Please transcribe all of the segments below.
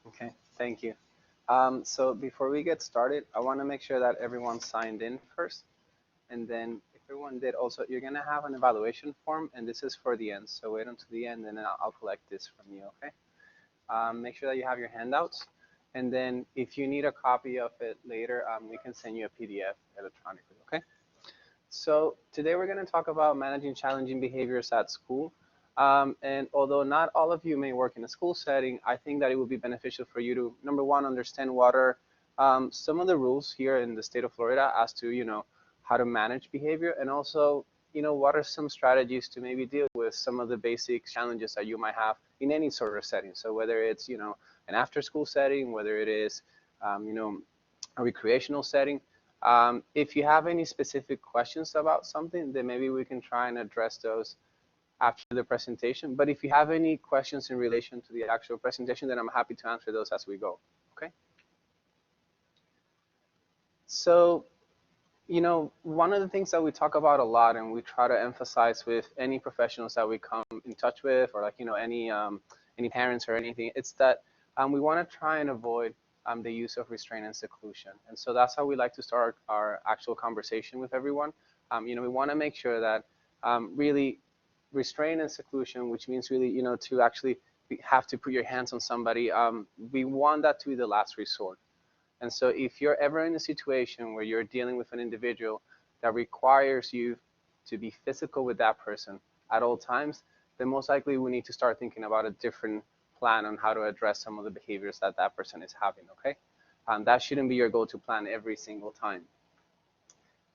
Okay, thank you. So before we get started, I want to make sure that everyone signed in first. And then if everyone did also, you're going to have an evaluation form, and this is for the end. So wait until the end, and then I'll collect this from you, okay? Make sure that you have your handouts. And then if you need a copy of it later, we can send you a PDF electronically, okay? So today we're going to talk about managing challenging behaviors at school. And although not all of you may work in a school setting, I think that it would be beneficial for you to, number one, understand what are some of the rules here in the state of Florida as to, how to manage behavior, and also, what are some strategies to maybe deal with some of the basic challenges that you might have in any sort of setting. So whether it's, an after-school setting, whether it is, a recreational setting. If you have any specific questions about something, then maybe we can try and address those after the presentation. But if you have any questions in relation to the actual presentation, then I'm happy to answer those as we go, okay? So, one of the things that we talk about a lot and we try to emphasize with any professionals that we come in touch with, or like, any parents or anything, it's that we want to try and avoid the use of restraint and seclusion. And so that's how we like to start our actual conversation with everyone. We want to make sure that really restraint and seclusion, which means really, to actually have to put your hands on somebody, we want that to be the last resort. And so if you're ever in a situation where you're dealing with an individual that requires you to be physical with that person at all times, then most likely we need to start thinking about a different plan on how to address some of the behaviors that that person is having, okay? That shouldn't be your go-to plan every single time.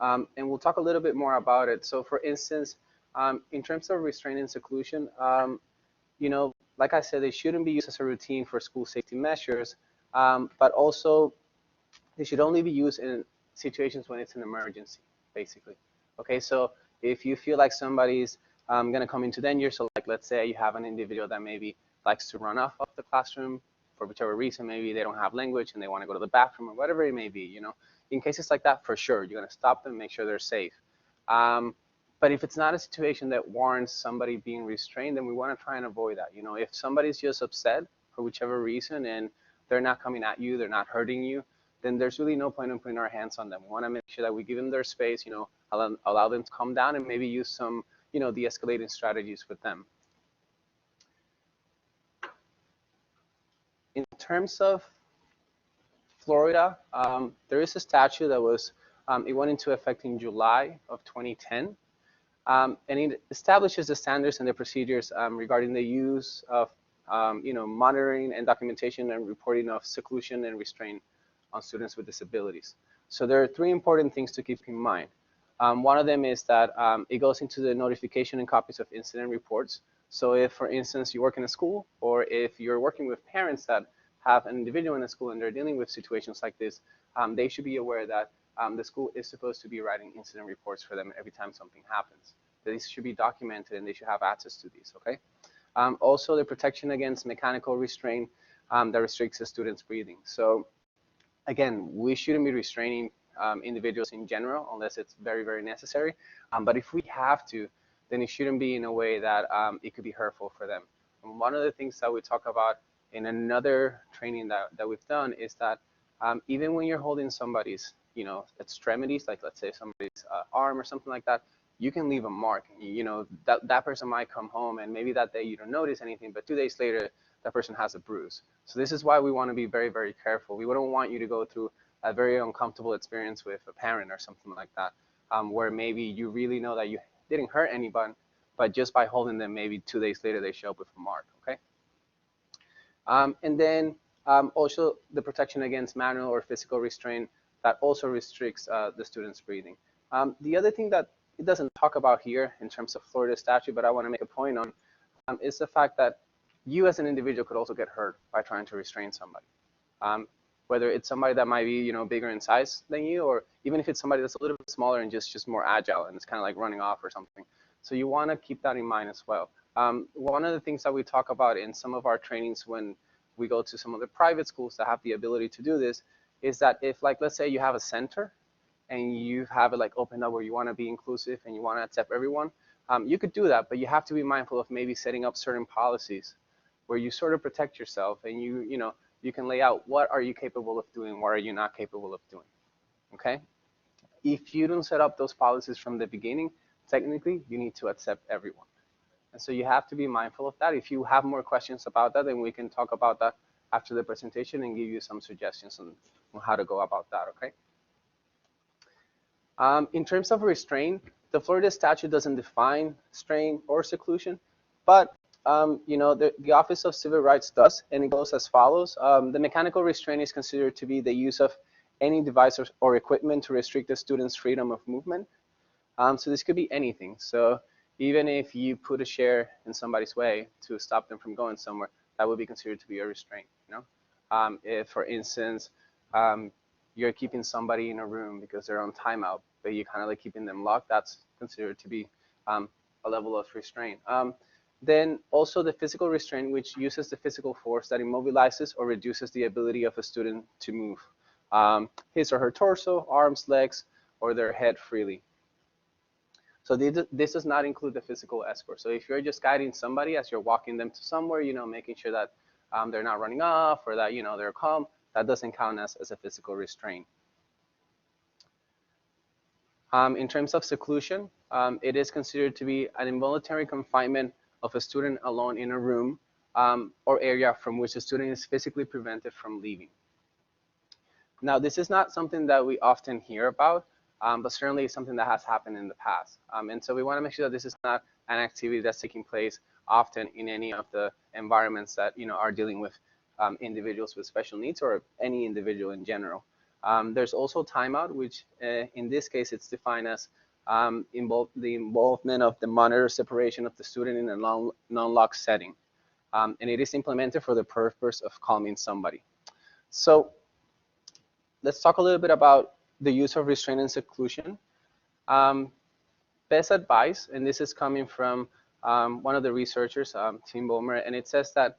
And we'll talk a little bit more about it. So for instance, in terms of restraint and seclusion, like I said, they shouldn't be used as a routine for school safety measures, but also they should only be used in situations when it's an emergency, basically. Okay, so if you feel like somebody's going to come into danger, so like let's say you have an individual that maybe likes to run off of the classroom for whichever reason, maybe they don't have language and they want to go to the bathroom or whatever it may be, in cases like that, for sure, you're going to stop them, make sure they're safe. But if it's not a situation that warrants somebody being restrained, then we want to try and avoid that. If somebody's just upset for whichever reason and they're not coming at you, they're not hurting you, then there's really no point in putting our hands on them. We want to make sure that we give them their space, allow them to calm down and maybe use some, de-escalating strategies with them. In terms of Florida, there is a statute that was, it went into effect in July of 2010. And it establishes the standards and the procedures regarding the use of, monitoring and documentation and reporting of seclusion and restraint on students with disabilities. So there are three important things to keep in mind. One of them is that it goes into the notification and copies of incident reports. So if, for instance, you work in a school, or if you're working with parents that have an individual in a school and they're dealing with situations like this, they should be aware that the school is supposed to be writing incident reports for them every time something happens. These should be documented and they should have access to these, okay? Also, the protection against mechanical restraint that restricts the student's breathing. So again, we shouldn't be restraining individuals in general unless it's very, very necessary. But if we have to, then it shouldn't be in a way that it could be hurtful for them. And one of the things that we talk about in another training that we've done is that even when you're holding somebody's, extremities, like let's say somebody's arm or something like that, you can leave a mark. That person might come home and maybe that day you don't notice anything, but 2 days later, that person has a bruise. So this is why we want to be very, very careful. We wouldn't want you to go through a very uncomfortable experience with a parent or something like that, where maybe you really know that you didn't hurt anyone, but just by holding them, maybe 2 days later they show up with a mark, okay? And then also the protection against manual or physical restraint that also restricts the student's breathing. The other thing that it doesn't talk about here in terms of Florida statute, but I want to make a point on, is the fact that you as an individual could also get hurt by trying to restrain somebody. Whether it's somebody that might be, bigger in size than you, or even if it's somebody that's a little bit smaller and just more agile and it's kind of like running off or something. So you want to keep that in mind as well. One of the things that we talk about in some of our trainings when we go to some of the private schools that have the ability to do this is that if, like, let's say you have a center and you have it like opened up where you want to be inclusive and you want to accept everyone, you could do that, but you have to be mindful of maybe setting up certain policies where you sort of protect yourself and you can lay out what are you capable of doing, what are you not capable of doing, okay? If you don't set up those policies from the beginning, technically you need to accept everyone. And so you have to be mindful of that. If you have more questions about that, then we can talk about that after the presentation and give you some suggestions on how to go about that, okay? In terms of restraint, the Florida statute doesn't define restraint or seclusion, but the Office of Civil Rights does, and it goes as follows. The mechanical restraint is considered to be the use of any device or equipment to restrict the student's freedom of movement. So this could be anything. So even if you put a chair in somebody's way to stop them from going somewhere, that would be considered to be a restraint. If, for instance, you're keeping somebody in a room because they're on timeout, but you're kind of like keeping them locked, that's considered to be a level of restraint. Then also the physical restraint, which uses the physical force that immobilizes or reduces the ability of a student to move his or her torso, arms, legs, or their head freely. So this does not include the physical escort. So if you're just guiding somebody as you're walking them to somewhere, making sure that they're not running off or that, they're calm, that doesn't count as a physical restraint. In terms of seclusion, it is considered to be an involuntary confinement of a student alone in a room or area from which the student is physically prevented from leaving. Now, this is not something that we often hear about, but certainly something that has happened in the past. And so we want to make sure that this is not an activity that's taking place often in any of the environments that are dealing with individuals with special needs or any individual in general. There's also timeout, which in this case it's defined as the involvement of the monitor separation of the student in a non-locked setting. And it is implemented for the purpose of calming somebody. So let's talk a little bit about the use of restraint and seclusion. Best advice, and this is coming from one of the researchers, Tim Bomer, and it says that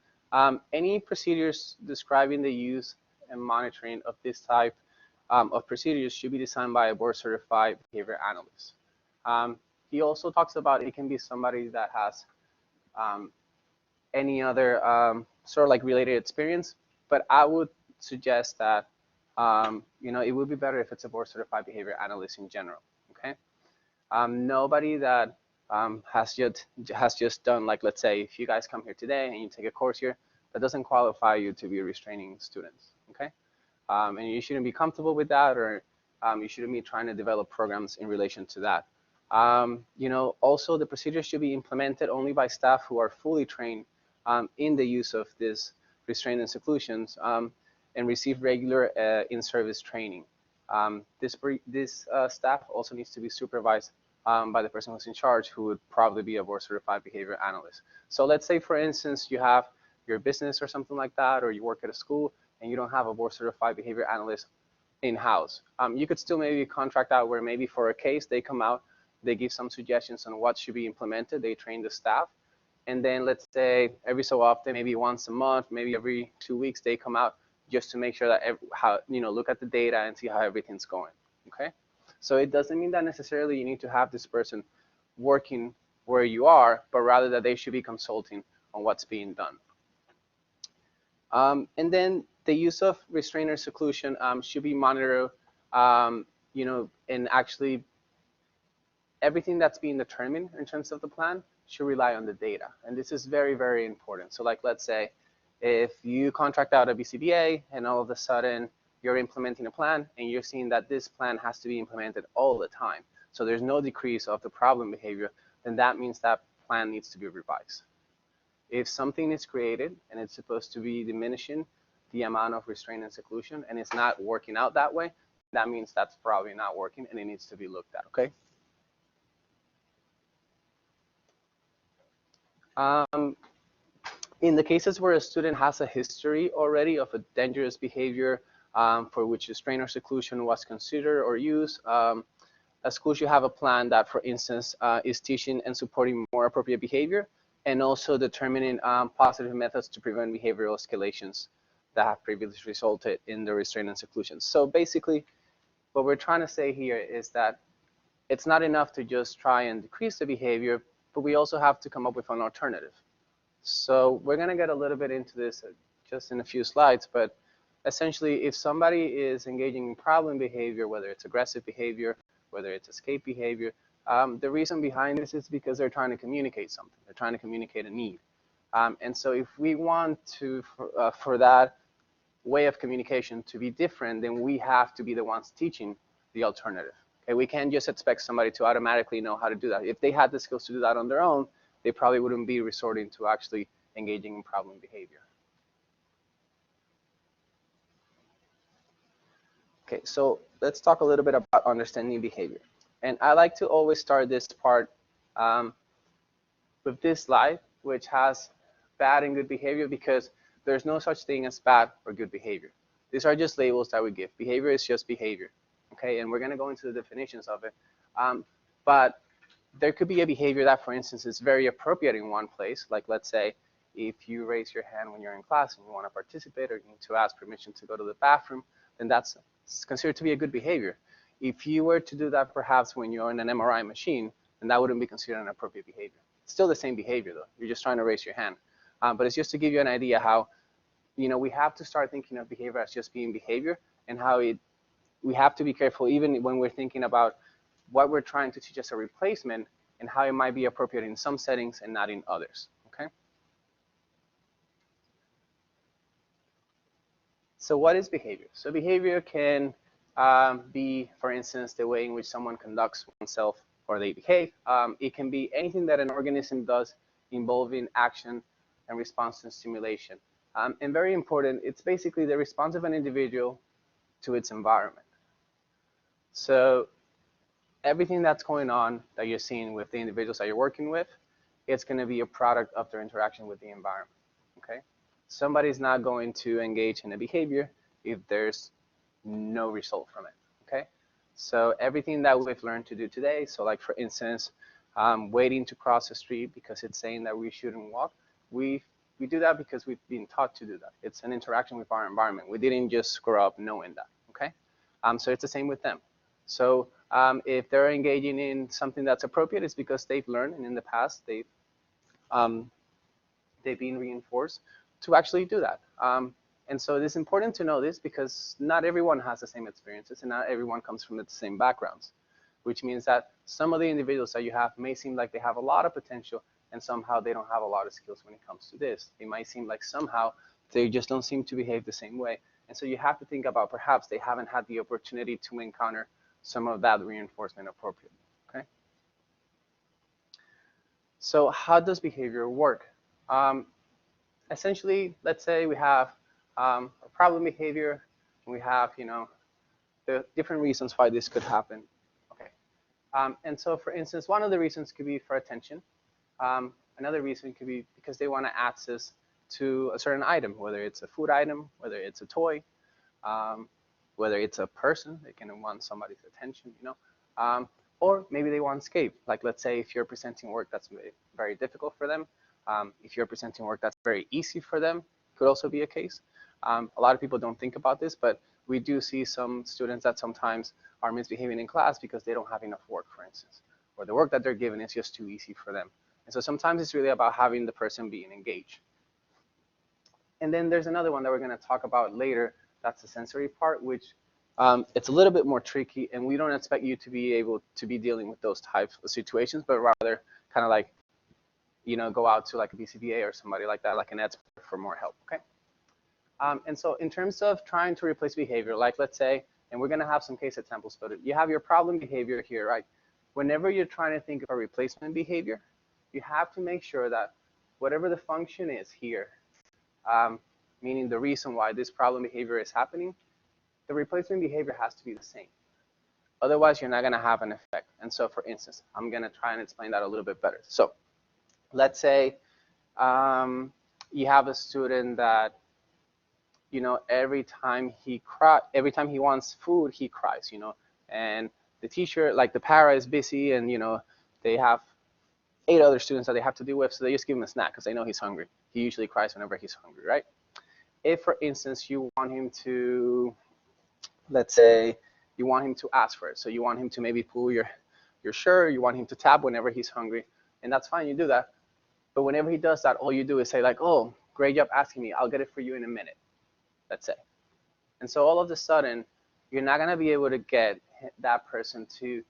any procedures describing the use and monitoring of this type of procedures should be designed by a board-certified behavior analyst. He also talks about it can be somebody that has any other sort of like related experience, but I would suggest that it would be better if it's a board-certified behavior analyst in general. Okay, nobody that has just done, like, let's say if you guys come here today and you take a course here, that doesn't qualify you to be restraining students. Okay, and you shouldn't be comfortable with that, or you shouldn't be trying to develop programs in relation to that. Also the procedures should be implemented only by staff who are fully trained in the use of this restraint and seclusions and receive regular in-service training. This staff also needs to be supervised by the person who's in charge, who would probably be a board-certified behavior analyst. So let's say, for instance, you have your business or something like that, or you work at a school and you don't have a board-certified behavior analyst in-house. You could still maybe contract out where maybe for a case they come out, they give some suggestions on what should be implemented, they train the staff, and then let's say every so often, maybe once a month, maybe every 2 weeks, they come out just to make sure that look at the data and see how everything's going. Okay, so it doesn't mean that necessarily you need to have this person working where you are, but rather that they should be consulting on what's being done. And then the use of restraint or seclusion should be monitored, and actually everything that's being determined in terms of the plan should rely on the data. And this is very, very important. So like, let's say if you contract out a BCBA and all of a sudden you're implementing a plan and you're seeing that this plan has to be implemented all the time, so there's no decrease of the problem behavior, then that means that plan needs to be revised. If something is created and it's supposed to be diminishing the amount of restraint and seclusion and it's not working out that way, that means that's probably not working and it needs to be looked at, okay? In the cases where a student has a history already of a dangerous behavior for which restraint or seclusion was considered or used, a school should have a plan that, for instance, is teaching and supporting more appropriate behavior and also determining positive methods to prevent behavioral escalations that have previously resulted in the restraint and seclusion. So basically, what we're trying to say here is that it's not enough to just try and decrease the behavior, but we also have to come up with an alternative. So we're going to get a little bit into this just in a few slides, but essentially if somebody is engaging in problem behavior, whether it's aggressive behavior, whether it's escape behavior, the reason behind this is because they're trying to communicate something. They're trying to communicate a need. And so if we want to, for that way of communication to be different, then we have to be the ones teaching the alternative. Okay, we can't just expect somebody to automatically know how to do that. If they had the skills to do that on their own, they probably wouldn't be resorting to actually engaging in problem behavior. Okay, so let's talk a little bit about understanding behavior. And I like to always start this part with this slide, which has bad and good behavior, because there's no such thing as bad or good behavior. These are just labels that we give. Behavior is just behavior. Okay, and we're going to go into the definitions of it. But there could be a behavior that, for instance, is very appropriate in one place. Like, let's say, if you raise your hand when you're in class and you want to participate, or you need to ask permission to go to the bathroom, then that's considered to be a good behavior. If you were to do that perhaps when you're in an MRI machine, then that wouldn't be considered an appropriate behavior. It's still the same behavior, though. You're just trying to raise your hand. But it's just to give you an idea how, we have to start thinking of behavior as just being behavior, and how we have to be careful even when we're thinking about what we're trying to teach as a replacement, and how it might be appropriate in some settings and not in others. Okay. So what is behavior? So behavior can be, for instance, the way in which someone conducts oneself or they behave. It can be anything that an organism does involving action and response to stimulation. And very important, it's basically the response of an individual to its environment. So everything that's going on that you're seeing with the individuals that you're working with, it's going to be a product of their interaction with the environment. Okay? Somebody's not going to engage in a behavior if there's no result from it. Okay? So everything that we've learned to do today, so like for instance, waiting to cross the street because it's saying that we shouldn't walk, we do that because we've been taught to do that. It's an interaction with our environment. We didn't just grow up knowing that. Okay? So it's the same with them. So if they're engaging in something that's appropriate, it's because they've learned, and in the past they've been reinforced to actually do that. And so it is important to know this, because not everyone has the same experiences, and not everyone comes from the same backgrounds, which means that some of the individuals that you have may seem like they have a lot of potential, and somehow they don't have a lot of skills when it comes to this. It might seem like somehow they just don't seem to behave the same way. And so you have to think about perhaps they haven't had the opportunity to encounter some of that reinforcement appropriately. Okay. So how does behavior work? Essentially, let's say we have a problem behavior, and we have, the different reasons why this could happen. Okay. And so, for instance, one of the reasons could be for attention. Another reason could be because they want to access to a certain item, whether it's a food item, whether it's a toy, whether it's a person, they can want somebody's attention, or maybe they want escape. Like, let's say if you're presenting work that's very difficult for them, if you're presenting work that's very easy for them, could also be a case. A lot of people don't think about this, but we do see some students that sometimes are misbehaving in class because they don't have enough work, for instance, or the work that they're given is just too easy for them. And so sometimes it's really about having the person being engaged. And then there's another one that we're going to talk about later. That's the sensory part, which it's a little bit more tricky, and we don't expect you to be able to be dealing with those types of situations, but rather kind of like, go out to like a BCBA or somebody like that, like an expert, for more help. Okay. And so in terms of trying to replace behavior, like let's say, and we're going to have some case examples, but you have your problem behavior here, right? Whenever you're trying to think of a replacement behavior, you have to make sure that whatever the function is here, meaning the reason why this problem behavior is happening, the replacement behavior has to be the same. Otherwise, you're not going to have an effect. And so, for instance, I'm going to try and explain that a little bit better. So let's say you have a student that, every time he wants food, he cries, and the teacher, like the para, is busy, and, they have 8 other students that they have to deal with, so they just give him a snack because they know he's hungry. He usually cries whenever he's hungry, right? If, for instance, you want him to, let's say, you want him to ask for it. So you want him to maybe pull your shirt, you want him to tap whenever he's hungry, and that's fine, you do that. But whenever he does that, all you do is say like, oh, great job asking me. I'll get it for you in a minute. That's it. And so all of a sudden, you're not going to be able to get that person to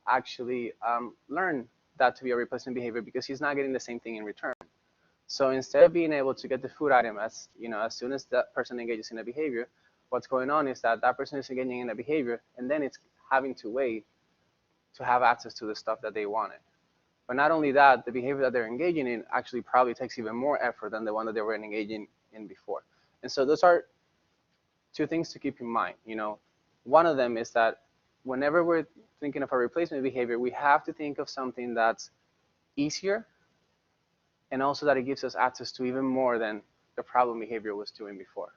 actually learn that to be a replacement behavior because he's not getting the same thing in return. So instead of being able to get the food item as soon as that person engages in a behavior, what's going on is that that person is engaging in a behavior and then it's having to wait to have access to the stuff that they wanted. But not only that, the behavior that they're engaging in actually probably takes even more effort than the one that they were engaging in before. And so those are two things to keep in mind. One of them is that whenever we're thinking of a replacement behavior, we have to think of something that's easier and also that it gives us access to even more than the problem behavior was doing before.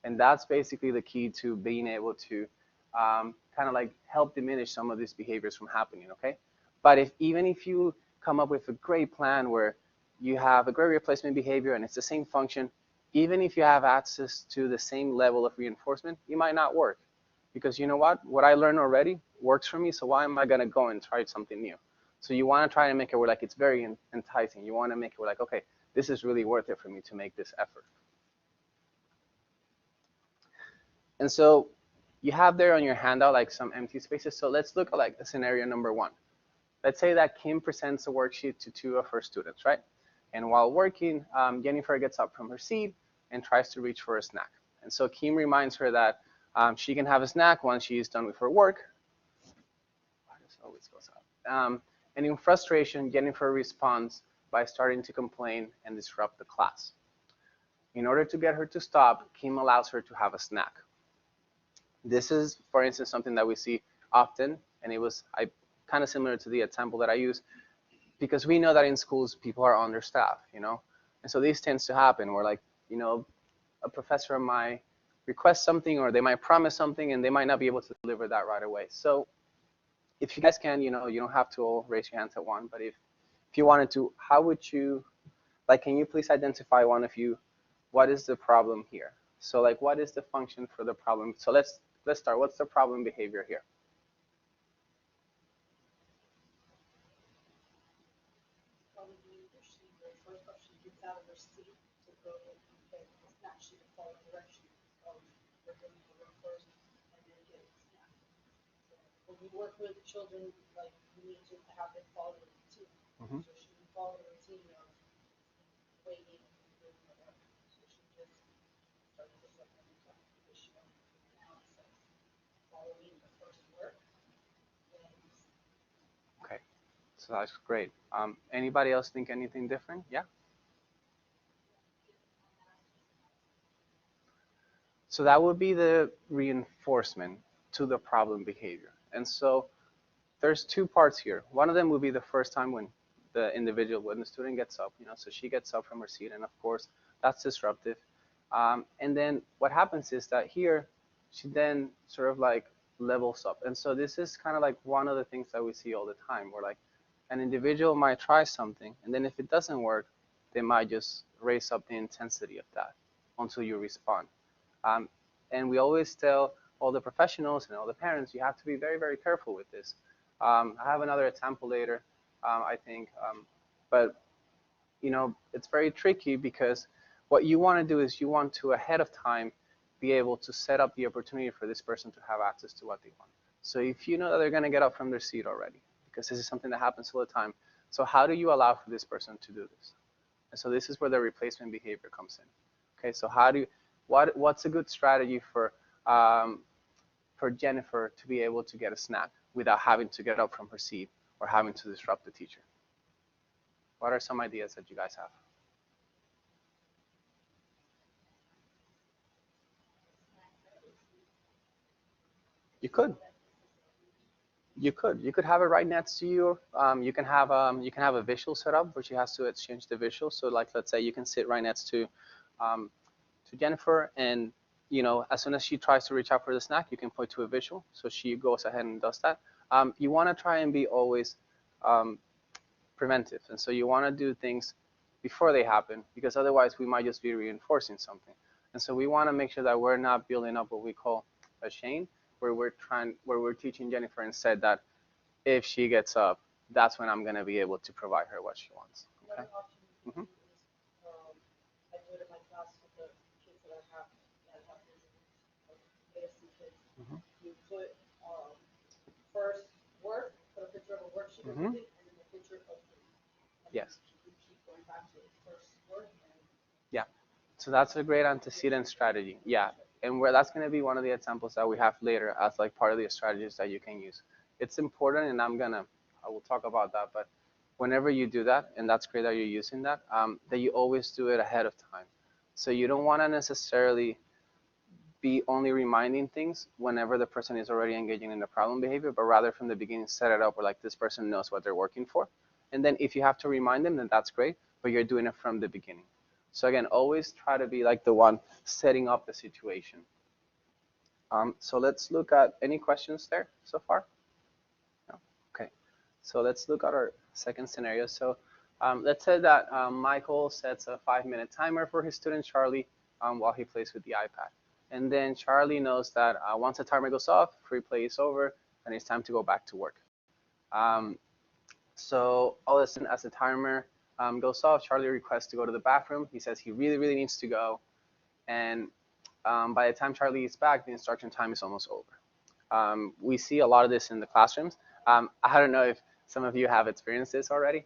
And that's basically the key to being able to kind of like help diminish some of these behaviors from happening, okay? But even if you come up with a great plan where you have a great replacement behavior and it's the same function, even if you have access to the same level of reinforcement, it might not work. Because you know what I learned already works for me, so why am I gonna go and try something new? So you wanna try to make it where like it's very enticing. You wanna make it where like, okay, this is really worth it for me to make this effort. And so you have there on your handout like some empty spaces. So let's look at like the scenario number one. Let's say that Kim presents a worksheet to two of her students, right? And while working, Jennifer gets up from her seat and tries to reach for a snack. And so Kim reminds her that she can have a snack once she is done with her work. This always goes up. And in frustration, Jennifer responds by starting to complain and disrupt the class. In order to get her to stop, Kim allows her to have a snack. This is, for instance, something that we see often, and it was kind of similar to the example that I use, because we know that in schools people are understaffed, and so this tends to happen where like, a professor might request something or they might promise something and they might not be able to deliver that right away. So if you guys can, you don't have to all raise your hands at once, but if you wanted to, how would you, like, can you please identify one of you, what is the problem here? So like, what is the function for the problem? So let's start. What's the problem behavior here? When you work with children, like you need to have them follow the routine. Mm-hmm. So she didn't follow the routine of waiting and doing whatever. So she just started to set them up because she now says following the first work. Okay, so that's great. Anybody else think anything different? Yeah. So that would be the reinforcement to the problem behavior. And so there's two parts here. One of them would be the first time when the student gets up, so she gets up from her seat, and of course that's disruptive. And then what happens is that here, she then sort of like levels up. And so this is kind of like one of the things that we see all the time, where like an individual might try something, and then if it doesn't work, they might just raise up the intensity of that until you respond. And we always tell all the professionals and all the parents, you have to be very, very careful with this. I have another example later, I think, but it's very tricky because what you want to do is you want to ahead of time be able to set up the opportunity for this person to have access to what they want. So if you know that they're going to get up from their seat already, because this is something that happens all the time, so how do you allow for this person to do this? And so this is where the replacement behavior comes in. Okay, so what's a good strategy for Jennifer to be able to get a snack without having to get up from her seat or having to disrupt the teacher? What are some ideas that you guys have? You could. You could have it right next to you. You can have a visual set up where she has to exchange the visual. So like, let's say you can sit right next to Jennifer, and as soon as she tries to reach out for the snack, you can point to a visual. So she goes ahead and does that. You want to try and be always preventive, and so you want to do things before they happen, because otherwise we might just be reinforcing something. And so we want to make sure that we're not building up what we call a chain, where we're teaching Jennifer instead that if she gets up, that's when I'm going to be able to provide her what she wants. Okay? Mhm. I do it in my class with the kids that have ASC kids. Mhm. You put first work, put a picture of a worksheet or Mhm. something, and then a picture of food. And Yes. you keep going back to first work and Yeah. So that's a great antecedent strategy. Yeah. And where that's going to be one of the examples that we have later as like part of the strategies that you can use. It's important, and I will talk about that. But whenever you do that, and that's great that you're using that, that you always do it ahead of time. So you don't want to necessarily be only reminding things whenever the person is already engaging in the problem behavior, but rather from the beginning set it up where like this person knows what they're working for. And then if you have to remind them, then that's great, but you're doing it from the beginning. So again, always try to be like the one setting up the situation. So let's look at any questions there so far? No? Okay. So let's look at our second scenario. So let's say that Michael sets a 5-minute timer for his student Charlie while he plays with the iPad. And then Charlie knows that once the timer goes off, free play is over, and it's time to go back to work. Um, so all of a sudden, as the timer goes off, Charlie requests to go to the bathroom. He says he really, really needs to go. And by the time Charlie is back, the instruction time is almost over. We see a lot of this in the classrooms. I don't know if some of you have experienced this already,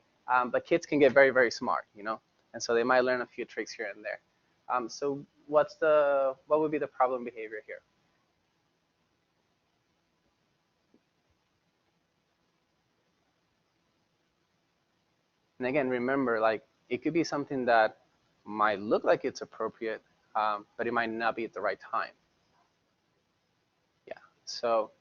but kids can get very, very smart, you know, and so they might learn a few tricks here and there. So what would be the problem behavior here? And again, remember, like it could be something that might look like it's appropriate, but it might not be at the right time. Yeah. So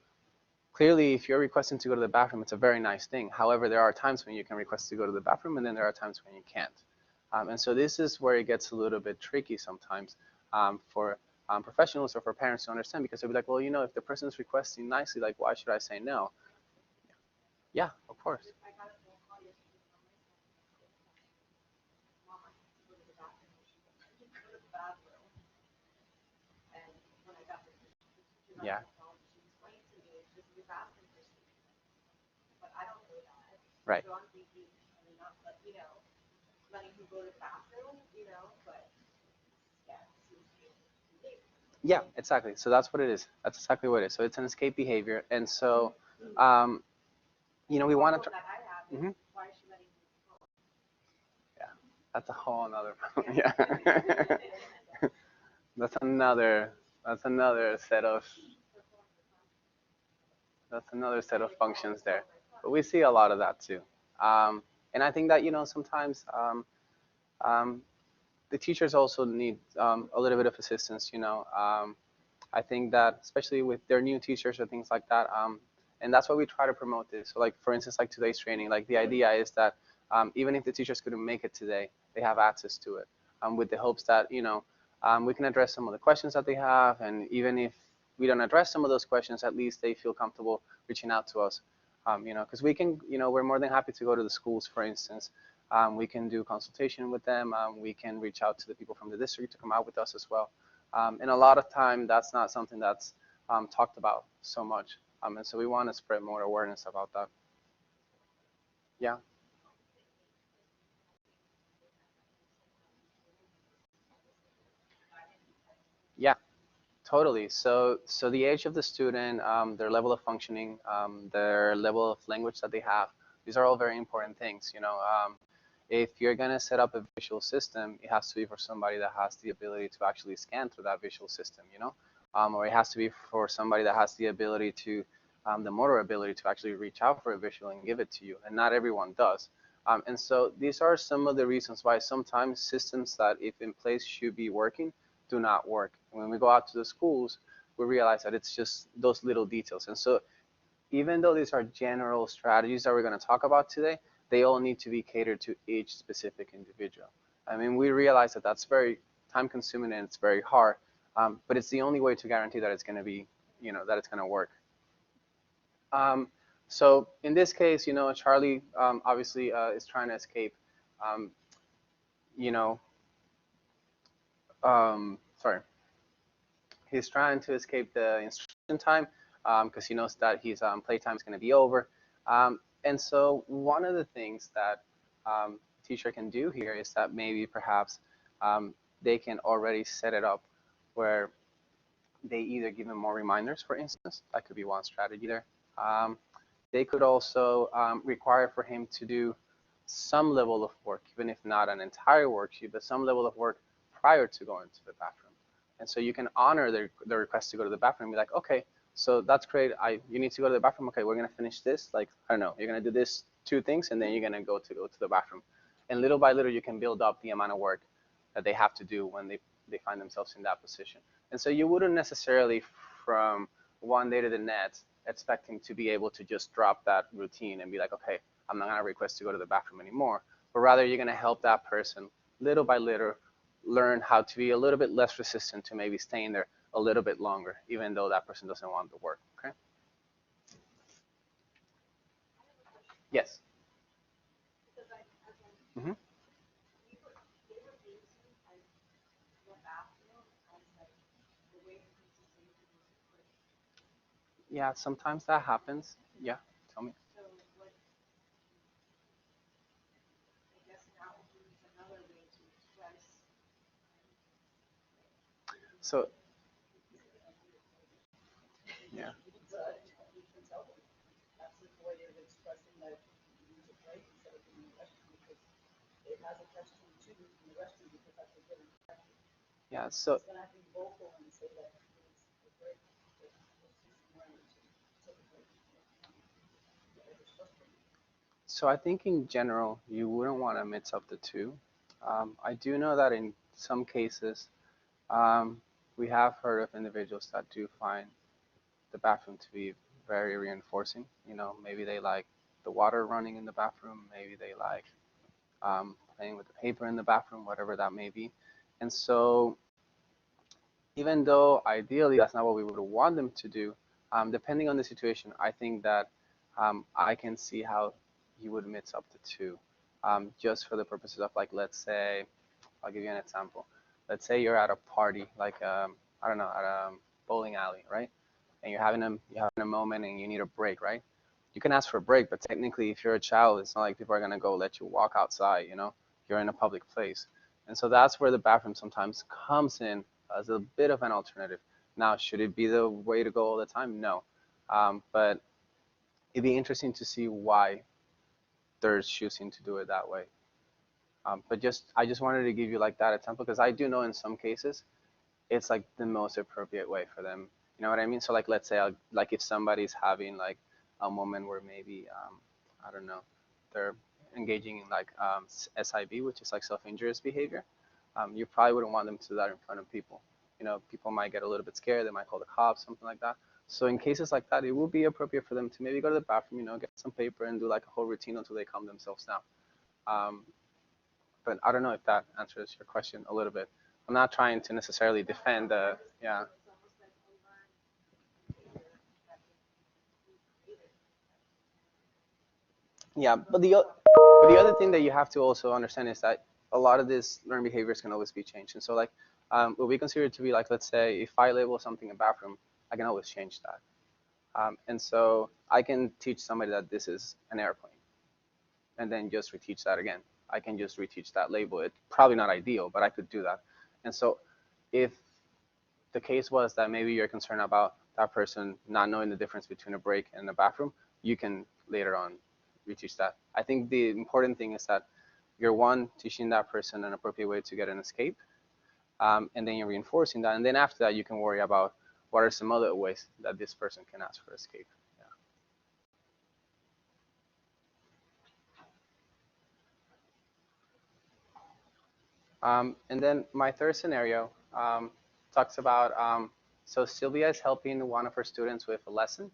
clearly, if you're requesting to go to the bathroom, it's a very nice thing. However, there are times when you can request to go to the bathroom, and then there are times when you can't. And so this is where it gets a little bit tricky sometimes for professionals or for parents to understand, because they'll be like, well, you know, if the person's requesting nicely, like, why should I say no? Yeah, of course. I got a phone call yesterday from my son. Mom, I have to go to the bathroom. She goes, I need to go to the bathroom. And when I got the teacher Yeah. on the phone, she explained to me this is a bathroom procedure. But I don't know that. Right. So I'm thinking, I mean, not let you know, letting him go to the bathroom, you know, but yeah, it seems to be Yeah, exactly. So that's what it is. That's exactly what it is. So it's an escape behavior, and so um, you know, we want to. that I have is Mhm. why is she letting him go? Yeah, that's a whole another. Yeah. That's another. That's another set of. That's another set of functions there. But we see a lot of that too. And I think that you know sometimes um, the teachers also need a little bit of assistance. You know, I think that especially with their new teachers or things like that, and that's why we try to promote this. So like for instance, like today's training, like the idea is that even if the teachers couldn't make it today, they have access to it, with the hopes that you know we can address some of the questions that they have, and even if we don't address some of those questions, at least they feel comfortable reaching out to us. You know, because we can, you know, we're more than happy to go to the schools, for instance. We can do consultation with them. We can reach out to the people from the district to come out with us as well. And a lot of time, that's not something that's talked about so much. And so we want to spread more awareness about that. Yeah. Yeah, totally. So the age of the student, their level of functioning, their level of language that they have, these are all very important things. You know, if you're gonna set up a visual system, it has to be for somebody that has the ability to actually scan through that visual system. You know, or it has to be for somebody that has the ability to, the motor ability to actually reach out for a visual and give it to you, and not everyone does. And so these are some of the reasons why sometimes systems that, if in place, should be working do not work. When we go out to the schools, we realize that it's just those little details. And so even though these are general strategies that we're going to talk about today, they all need to be catered to each specific individual. I mean, we realize that that's very time consuming and it's very hard, but it's the only way to guarantee that it's going to be, you know, that it's going to work. Um, so in this case, you know, Charlie obviously is trying to escape, um, you know, sorry, he's trying to escape the instruction time because he knows that his playtime is going to be over. And so one of the things that teacher can do here is that maybe perhaps they can already set it up where they either give him more reminders, for instance. That could be one strategy there. They could also require for him to do some level of work, even if not an entire worksheet, but some level of work prior to going to the bathroom. And so you can honor the request to go to the bathroom and be like, okay, so that's great. You need to go to the bathroom. Okay, we're gonna finish this. Like, I don't know, you're gonna do this 2 things, and then you're gonna go to the bathroom. And little by little, you can build up the amount of work that they have to do when they find themselves in that position. And so you wouldn't necessarily, from one day to the next, expecting to be able to just drop that routine and be like, okay, I'm not gonna request to go to the bathroom anymore. But rather, you're gonna help that person little by little learn how to be a little bit less resistant to maybe staying there a little bit longer, even though that person doesn't want the work. Okay. Yes. Mm-hmm. Yeah, sometimes that happens. Yeah, tell me. So, yeah. Yeah, so I think in general, you wouldn't want to mix up the two. I do know that in some cases, we have heard of individuals that do find the bathroom to be very reinforcing. You know, maybe they like the water running in the bathroom, maybe they like playing with the paper in the bathroom, whatever that may be. And so even though ideally that's not what we would want them to do, depending on the situation, I think that I can see how you would mix up the two, just for the purposes of, like, let's say, I'll give you an example. Let's say you're at a party, like I don't know, at a bowling alley, right? And you're having a moment and you need a break, right? You can ask for a break, but technically, if you're a child, it's not like people are gonna go let you walk outside. You know, you're in a public place, and so that's where the bathroom sometimes comes in as a bit of an alternative. Now, should it be the way to go all the time? No, but it'd be interesting to see why they're choosing to do it that way. But I just wanted to give you like that example because I do know in some cases it's like the most appropriate way for them. You know what I mean? So like, let's say like if somebody's having like a moment where maybe I don't know, they're engaging in like SIB, which is like self-injurious behavior. You probably wouldn't want them to do that in front of people. You know, people might get a little bit scared. They might call the cops, something like that. So in cases like that, it would be appropriate for them to maybe go to the bathroom, you know, get some paper and do like a whole routine until they calm themselves down. Um, but I don't know if that answers your question a little bit. I'm not trying to necessarily defend the, yeah. Yeah, but the other thing that you have to also understand is that a lot of these learned behaviors can always be changed. And so like what we consider to be like, let's say if I label something a bathroom, I can always change that. And so I can teach somebody that this is an airplane and then just reteach that again. I can just reteach that label. It's probably not ideal, but I could do that. And so if the case was that maybe you're concerned about that person not knowing the difference between a break and a bathroom, you can later on reteach that. I think the important thing is that you're one, teaching that person an appropriate way to get an escape, and then you're reinforcing that. And then after that, you can worry about what are some other ways that this person can ask for escape. And then my third scenario talks about, so Sylvia is helping one of her students with a lesson.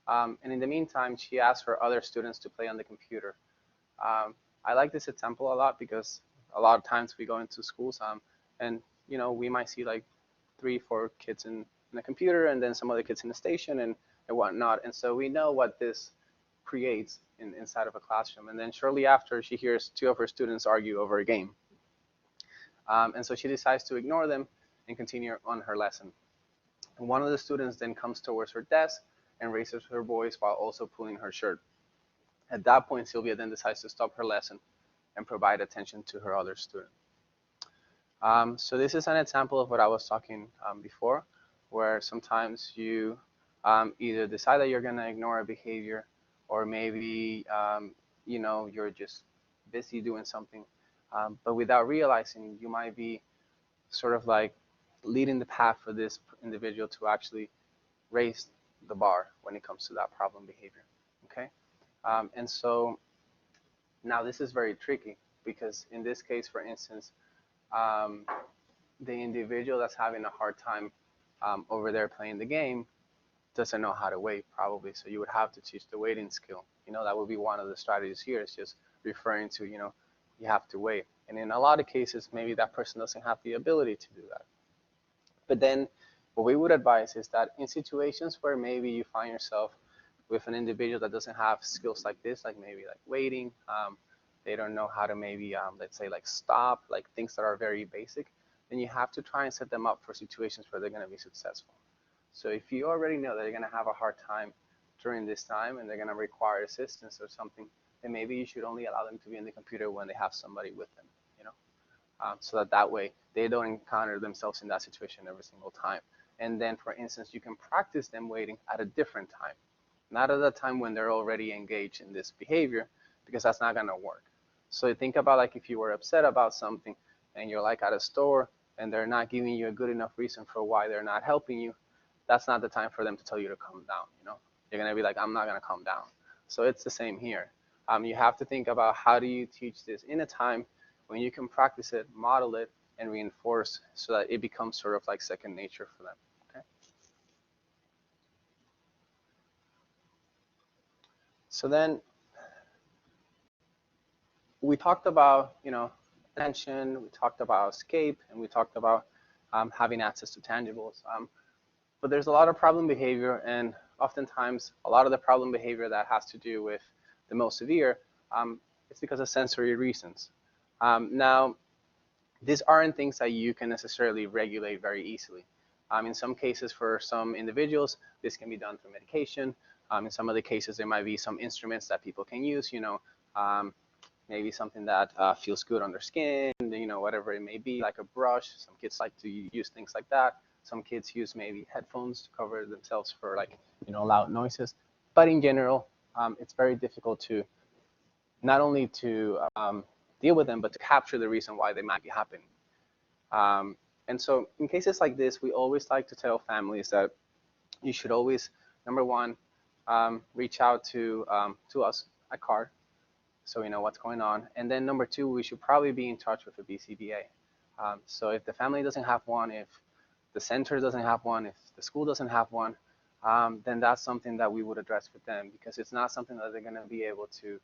And in the meantime, she asks for other students to play on the computer. I like this example a lot because a lot of times we go into schools and, you know, we might see like 3, 4 kids in the computer and then some other kids in the station and whatnot. And so we know what this creates inside of a classroom. And then shortly after, she hears 2 of her students argue over a game. And so she decides to ignore them and continue on her lesson. And one of the students then comes towards her desk and raises her voice while also pulling her shirt. At that point, Sylvia then decides to stop her lesson and provide attention to her other student. So this is an example of what I was talking before, where sometimes you either decide that you're going to ignore a behavior, or maybe you're just busy doing something, but without realizing, you might be sort of like leading the path for this individual to actually raise the bar when it comes to that problem behavior. Okay, and so now this is very tricky, because in this case, for instance, the individual that's having a hard time over there playing the game doesn't know how to wait, probably. So you would have to teach the waiting skill. That would be one of the strategies here. It's just referring to, you have to wait. And in a lot of cases, maybe that person doesn't have the ability to do that. But then what we would advise is that in situations where maybe you find yourself with an individual that doesn't have skills like this, like maybe like waiting, they don't know how to maybe, let's say, like stop, like things that are very basic, then you have to try and set them up for situations where they're going to be successful. So if you already know that they're going to have a hard time during this time and they're going to require assistance or something, then maybe you should only allow them to be in the computer when they have somebody with them, so that way they don't encounter themselves in that situation every single time. And then, for instance, you can practice them waiting at a different time, not at the time when they're already engaged in this behavior, because that's not going to work. So think about like if you were upset about something and you're like at a store and they're not giving you a good enough reason for why they're not helping you, that's not the time for them to tell you to calm down. You're going to be like, I'm not going to calm down. So it's the same here. You have to think about how do you teach this in a time when you can practice it, model it, and reinforce so that it becomes sort of like second nature for them. Okay. So then we talked about, attention, we talked about escape, and we talked about having access to tangibles. But there's a lot of problem behavior, and oftentimes a lot of the problem behavior that has to do with the most severe, it's because of sensory reasons. Now, these aren't things that you can necessarily regulate very easily. In some cases, for some individuals, this can be done through medication. In some of the cases, there might be some instruments that people can use, maybe something that feels good on their skin, whatever it may be, like a brush. Some kids like to use things like that. Some kids use maybe headphones to cover themselves for loud noises. But in general, it's very difficult to not only to deal with them, but to capture the reason why they might be happening. And so in cases like this, we always like to tell families that you should always, number one, reach out to us at CARD, so we know what's going on. And then number two, we should probably be in touch with a BCBA. So if the family doesn't have one, if the center doesn't have one, if the school doesn't have one, then that's something that we would address with them, because it's not something that they're going to be able to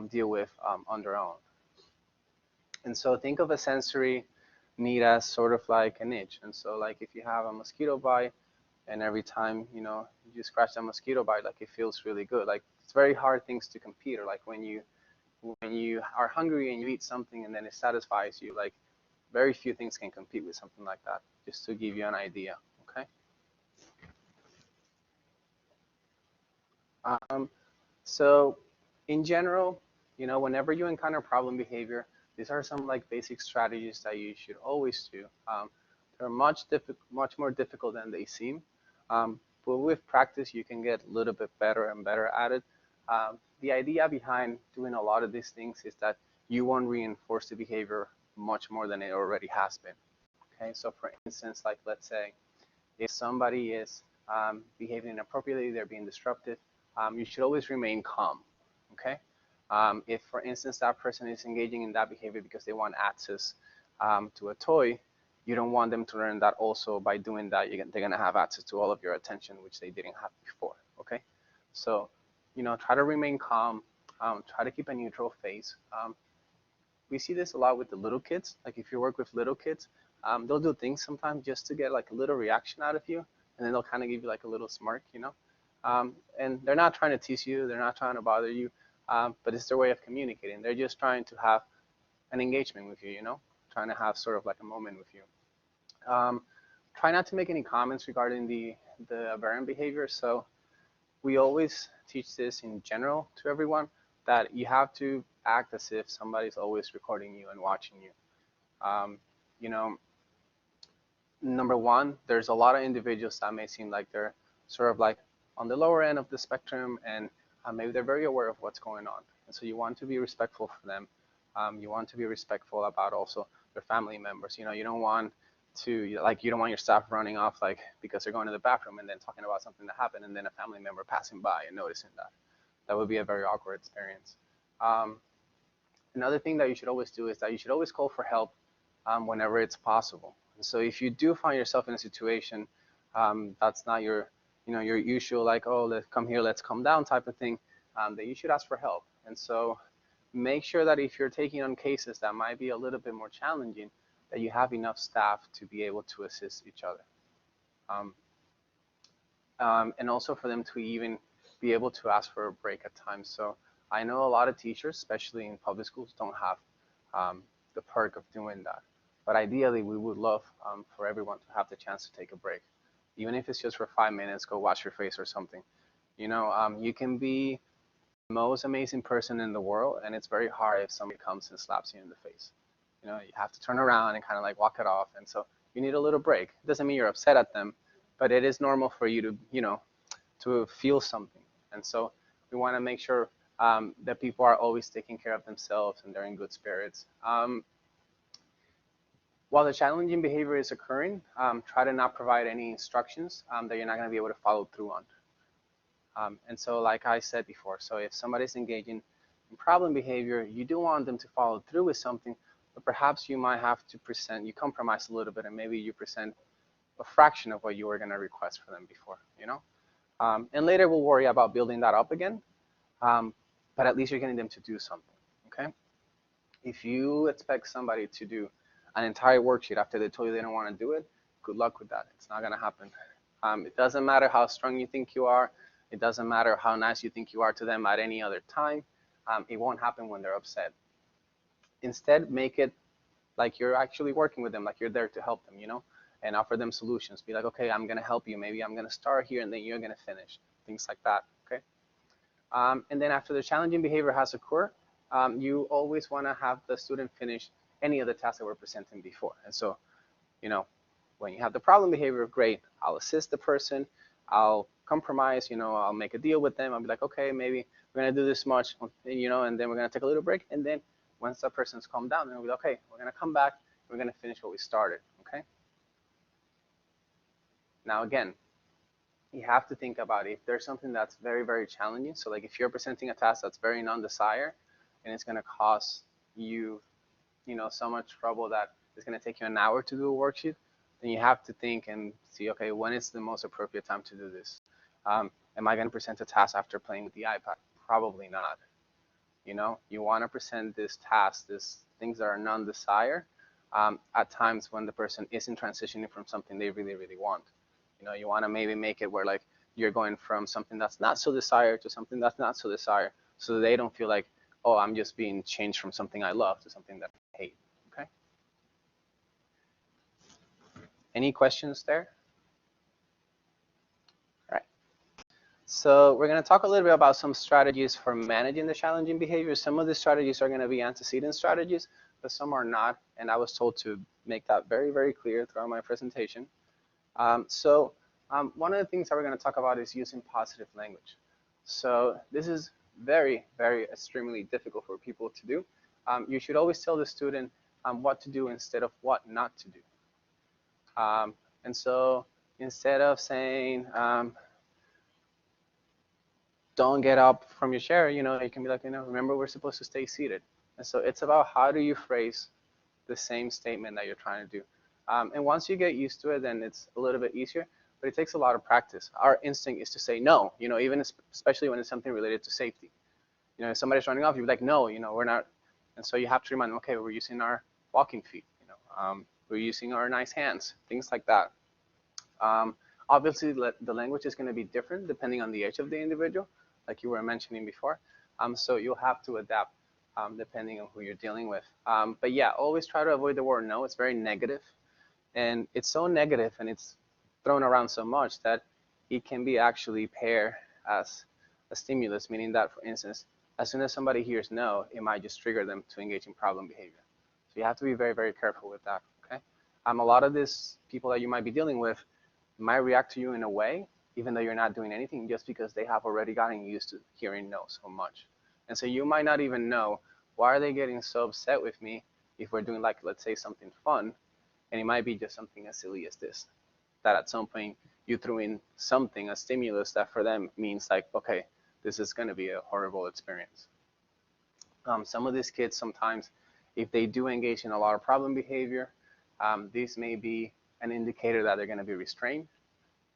deal with on their own. And so think of a sensory need as sort of like an itch. And so like if you have a mosquito bite, and every time you scratch that mosquito bite, like it feels really good. Like it's very hard things to compete, or like when you are hungry and you eat something and then it satisfies you, like very few things can compete with something like that, just to give you an idea. Okay. So in general, whenever you encounter problem behavior, these are some like basic strategies that you should always do. They're much more difficult than they seem, but with practice you can get a little bit better and better at it. The idea behind doing a lot of these things is that you won't reinforce the behavior much more than it already has been. Okay, so for instance, like let's say if somebody is behaving inappropriately, they're being disruptive, you should always remain calm. Okay. If, for instance, that person is engaging in that behavior because they want access to a toy, you don't want them to learn that also by doing that, they're going to have access to all of your attention, which they didn't have before. Okay. So, try to remain calm. Try to keep a neutral face. We see this a lot with the little kids. Like if you work with little kids, they'll do things sometimes just to get like a little reaction out of you, and then they'll kind of give you like a little smirk, and they're not trying to tease you, they're not trying to bother you, but it's their way of communicating. They're just trying to have an engagement with you, trying to have sort of like a moment with you. Try not to make any comments regarding the aberrant behavior. So we always teach this in general to everyone, that you have to act as if somebody's always recording you and watching you. You know, number one, there's a lot of individuals that may seem like they're sort of like on the lower end of the spectrum, and maybe they're very aware of what's going on. And so you want to be respectful for them. You want to be respectful about also their family members. You know, you don't want to, like, you don't want your staff running off like because they're going to the bathroom and then talking about something that happened and then a family member passing by and noticing that. That would be a very awkward experience. Another thing that you should always do is that you should always call for help whenever it's possible. And so if you do find yourself in a situation that's not your, your usual like, oh, let's come here, let's come down type of thing, then you should ask for help. And so make sure that if you're taking on cases that might be a little bit more challenging, that you have enough staff to be able to assist each other. And also for them to even be able to ask for a break at times. So I know a lot of teachers, especially in public schools, don't have the perk of doing that. But ideally, we would love for everyone to have the chance to take a break. Even if it's just for 5 minutes, go wash your face or something. You can be the most amazing person in the world, and it's very hard if somebody comes and slaps you in the face. You have to turn around and kind of like walk it off. And so you need a little break. It doesn't mean you're upset at them, but it is normal for you to, to feel something. And so we want to make sure that people are always taking care of themselves and they're in good spirits. While the challenging behavior is occurring, try to not provide any instructions that you're not going to be able to follow through on. And so like I said before, so if somebody's engaging in problem behavior, you do want them to follow through with something, but perhaps you might have to you compromise a little bit, and maybe you present a fraction of what you were going to request for them before, and later we'll worry about building that up again, but at least you're getting them to do something, okay? If you expect somebody to do an entire worksheet after they told you they don't want to do it, good luck with that. It's not going to happen. It doesn't matter how strong you think you are. It doesn't matter how nice you think you are to them at any other time. It won't happen when they're upset. Instead, make it like you're actually working with them, like you're there to help them, and offer them solutions. Be like, okay, I'm going to help you. Maybe I'm going to start here and then you're going to finish. Things like that, okay? And then after the challenging behavior has occurred, you always want to have the student finish any of the tasks that were presented before. And so, when you have the problem behavior, great, I'll assist the person, I'll compromise, I'll make a deal with them. I'll be like, okay, maybe we're going to do this much, and then we're going to take a little break. And then once that person's calmed down, then we'll be like, okay, we're going to come back, we're going to finish what we started, okay? Now, again, you have to think about it. If there's something that's very, very challenging, so like if you're presenting a task that's very non-desired and it's going to cause you, so much trouble that it's going to take you an hour to do a worksheet, then you have to think and see, okay, when is the most appropriate time to do this? Am I going to present a task after playing with the iPad? Probably not. You want to present this task, these things that are non-desired, at times when the person isn't transitioning from something they really, really want. You want to maybe make it where like you're going from something that's not so desired to something that's not so desired, so they don't feel like, oh, I'm just being changed from something I love to something that I hate, okay? Any questions there? All right. So we're going to talk a little bit about some strategies for managing the challenging behavior. Some of the strategies are going to be antecedent strategies, but some are not, and I was told to make that very, very clear throughout my presentation. One of the things that we're going to talk about is using positive language. So this is very, very extremely difficult for people to do. You should always tell the student what to do instead of what not to do. And so instead of saying, don't get up from your chair, you can be like, remember we're supposed to stay seated. And so it's about how do you phrase the same statement that you're trying to do. And once you get used to it, then it's a little bit easier, but it takes a lot of practice. Our instinct is to say no, even especially when it's something related to safety. If somebody's running off, you're like, no, we're not. And so you have to remind them, okay, we're using our walking feet, we're using our nice hands, things like that. Obviously, the language is going to be different depending on the age of the individual, like you were mentioning before. So you'll have to adapt depending on who you're dealing with. But yeah, always try to avoid the word no. It's very negative. And it's so negative and it's thrown around so much that it can be actually paired as a stimulus, meaning that, for instance, as soon as somebody hears no, it might just trigger them to engage in problem behavior. So you have to be very, very careful with that, okay? A lot of these people that you might be dealing with might react to you in a way, even though you're not doing anything, just because they have already gotten used to hearing no so much. And so you might not even know, why are they getting so upset with me if we're doing, like, let's say something fun, and it might be just something as silly as this, that at some point you threw in something, a stimulus that for them means like, okay, this is going to be a horrible experience. Some of these kids sometimes, if they do engage in a lot of problem behavior, this may be an indicator that they're going to be restrained.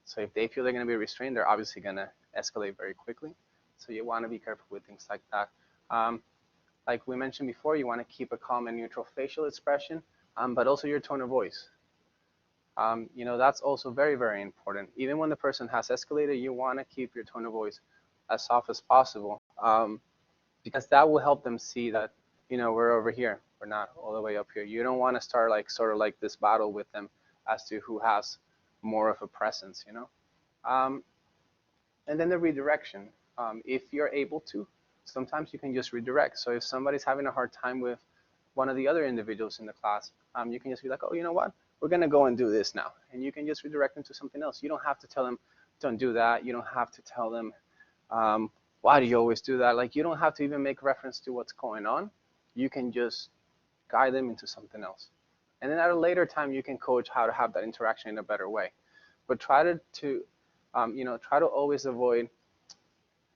So if they feel they're going to be restrained, they're obviously going to escalate very quickly. So you want to be careful with things like that. Like we mentioned before, you want to keep a calm and neutral facial expression, but also your tone of voice. That's also very, very important. Even when the person has escalated, you want to keep your tone of voice as soft as possible, because that will help them see that, we're over here. We're not all the way up here. You don't want to start like sort of like this battle with them as to who has more of a presence, And then the redirection. If you're able to, sometimes you can just redirect. So if somebody's having a hard time with one of the other individuals in the class, you can just be like, oh, you know what? We're going to go and do this now. And you can just redirect them to something else. You don't have to tell them, don't do that. You don't have to tell them, why do you always do that? Like, you don't have to even make reference to what's going on. You can just guide them into something else. And then at a later time, you can coach how to have that interaction in a better way. But try to always avoid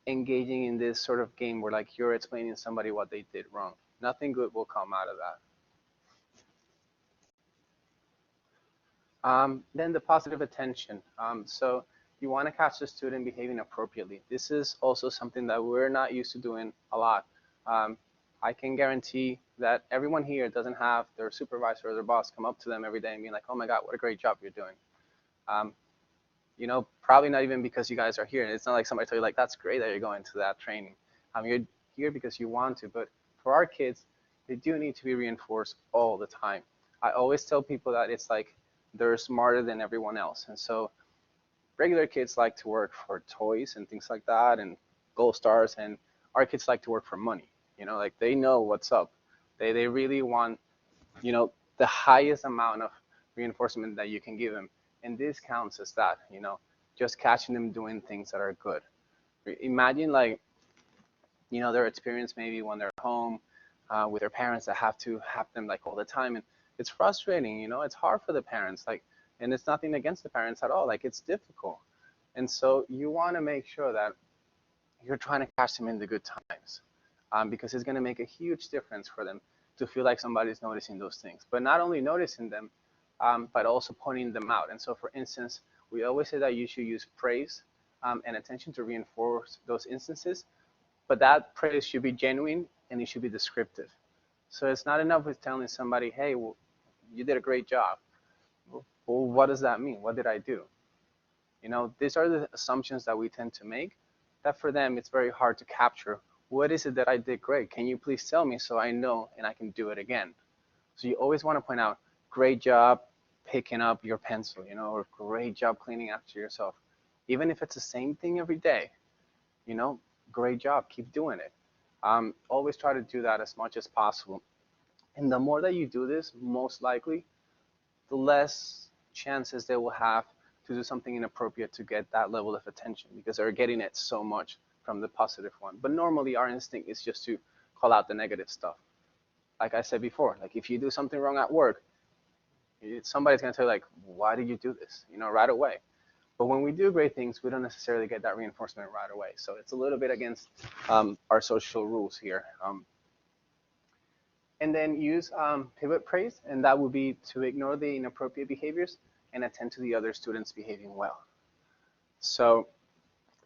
engaging in this sort of game where like you're explaining to somebody what they did wrong. Nothing good will come out of that. Then the positive attention. So you want to catch the student behaving appropriately. This is also something that we're not used to doing a lot. I can guarantee that everyone here doesn't have their supervisor or their boss come up to them every day and be like, oh my God, what a great job you're doing. Probably not even because you guys are here. It's not like somebody told you like, that's great that you're going to that training. You're here because you want to, but for our kids, they do need to be reinforced all the time. I always tell people that it's like they're smarter than everyone else. And so regular kids like to work for toys and things like that and gold stars, and our kids like to work for money. Like they know what's up. They really want, the highest amount of reinforcement that you can give them. And this counts as that, just catching them doing things that are good. Imagine like, their experience maybe when they're home with their parents that have to have them like all the time. And it's frustrating, it's hard for the parents, like, and it's nothing against the parents at all. Like, it's difficult. And so you want to make sure that you're trying to catch them in the good times, because it's going to make a huge difference for them to feel like somebody's noticing those things. But not only noticing them, but also pointing them out. And so, for instance, we always say that you should use praise and attention to reinforce those instances, but that praise should be genuine and it should be descriptive. So it's not enough with telling somebody, hey, well, you did a great job. Well, what does that mean? What did I do? These are the assumptions that we tend to make that for them, it's very hard to capture. What is it that I did great? Can you please tell me so I know and I can do it again? So you always want to point out, great job picking up your pencil, or great job cleaning after yourself. Even if it's the same thing every day, great job, keep doing it. Always try to do that as much as possible. And the more that you do this, most likely, the less chances they will have to do something inappropriate to get that level of attention, because they're getting it so much from the positive one. But normally our instinct is just to call out the negative stuff. Like I said before, like if you do something wrong at work, somebody's going to tell you like, why did you do this, right away. But when we do great things, we don't necessarily get that reinforcement right away. So it's a little bit against our social rules here. And then use pivot praise, and that would be to ignore the inappropriate behaviors and attend to the other students behaving well. So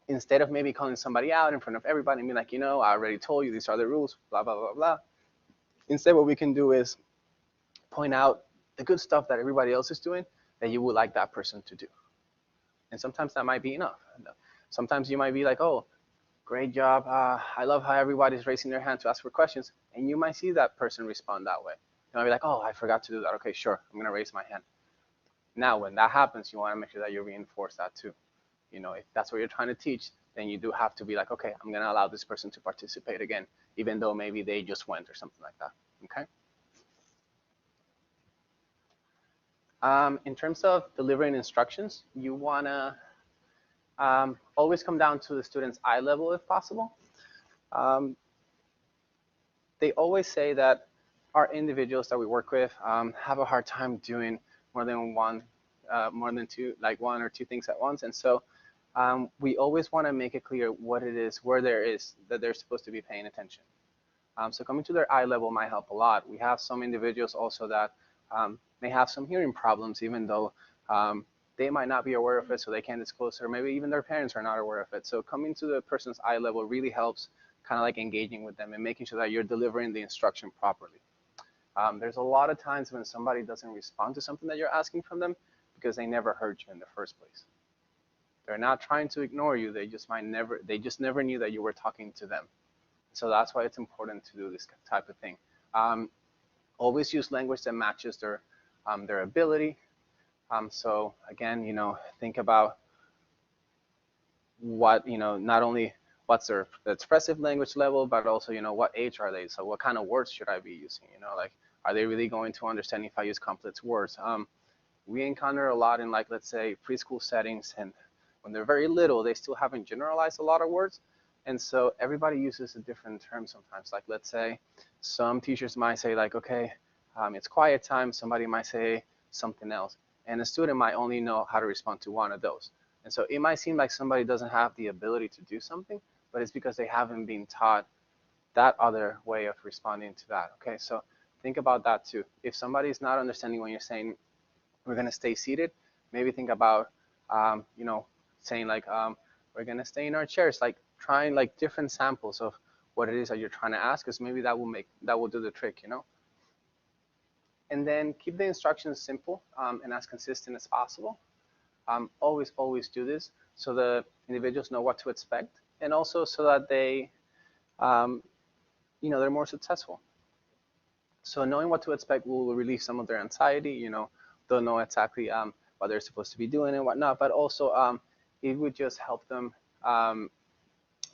instead of maybe calling somebody out in front of everybody and being like, I already told you these are the rules, blah, blah, blah, blah. Instead, what we can do is point out the good stuff that everybody else is doing that you would like that person to do. And sometimes that might be enough. Sometimes you might be like, oh, great job. I love how everybody's raising their hand to ask for questions. And you might see that person respond that way. You might be like, oh, I forgot to do that. Okay, sure, I'm going to raise my hand. Now, when that happens, you want to make sure that you reinforce that too. If that's what you're trying to teach, then you do have to be like, okay, I'm going to allow this person to participate again, even though maybe they just went or something like that, okay? In terms of delivering instructions, you want to always come down to the student's eye level if possible. They always say that our individuals that we work with have a hard time doing more than two, like one or two things at once. And so we always want to make it clear what it is, where there is that they're supposed to be paying attention. So coming to their eye level might help a lot. We have some individuals also that may have some hearing problems, even though they might not be aware of it, so they can't disclose it, or maybe even their parents are not aware of it. So coming to the person's eye level really helps, kind of like engaging with them and making sure that you're delivering the instruction properly. There's a lot of times when somebody doesn't respond to something that you're asking from them because they never heard you in the first place. They're not trying to ignore you. They just never knew that you were talking to them. So that's why it's important to do this type of thing. Always use language that matches their ability. So again, think about what, not only what's their expressive language level, but also, what age are they? So what kind of words should I be using? Like, are they really going to understand if I use complex words? We encounter a lot in, like, let's say preschool settings, and when they're very little, they still haven't generalized a lot of words. And so everybody uses a different term sometimes. Like, let's say some teachers might say, like, okay, it's quiet time. Somebody might say something else. And a student might only know how to respond to one of those. And so it might seem like somebody doesn't have the ability to do something, but it's because they haven't been taught that other way of responding to that. Okay, so think about that too. If somebody's not understanding when you're saying, we're going to stay seated, maybe think about, saying like, we're going to stay in our chairs, like trying like different samples of what it is that you're trying to ask, because maybe that will do the trick, And then keep the instructions simple and as consistent as possible. Always do this so the individuals know what to expect, and also so that they, they're more successful. So knowing what to expect will relieve some of their anxiety. They'll know exactly what they're supposed to be doing and whatnot, but also it would just help them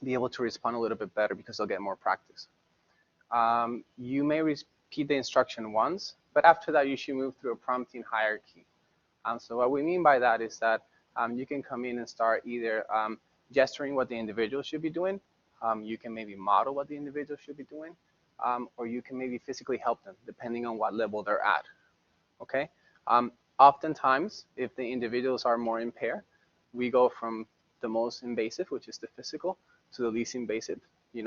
be able to respond a little bit better because they'll get more practice. You may repeat the instruction once, but after that you should move through a prompting hierarchy. So what we mean by that is that you can come in and start either gesturing what the individual should be doing. You can maybe model what the individual should be doing, or you can maybe physically help them depending on what level they're at. Okay. Oftentimes, if the individuals are more impaired, we go from the most invasive, which is the physical, to the least invasive,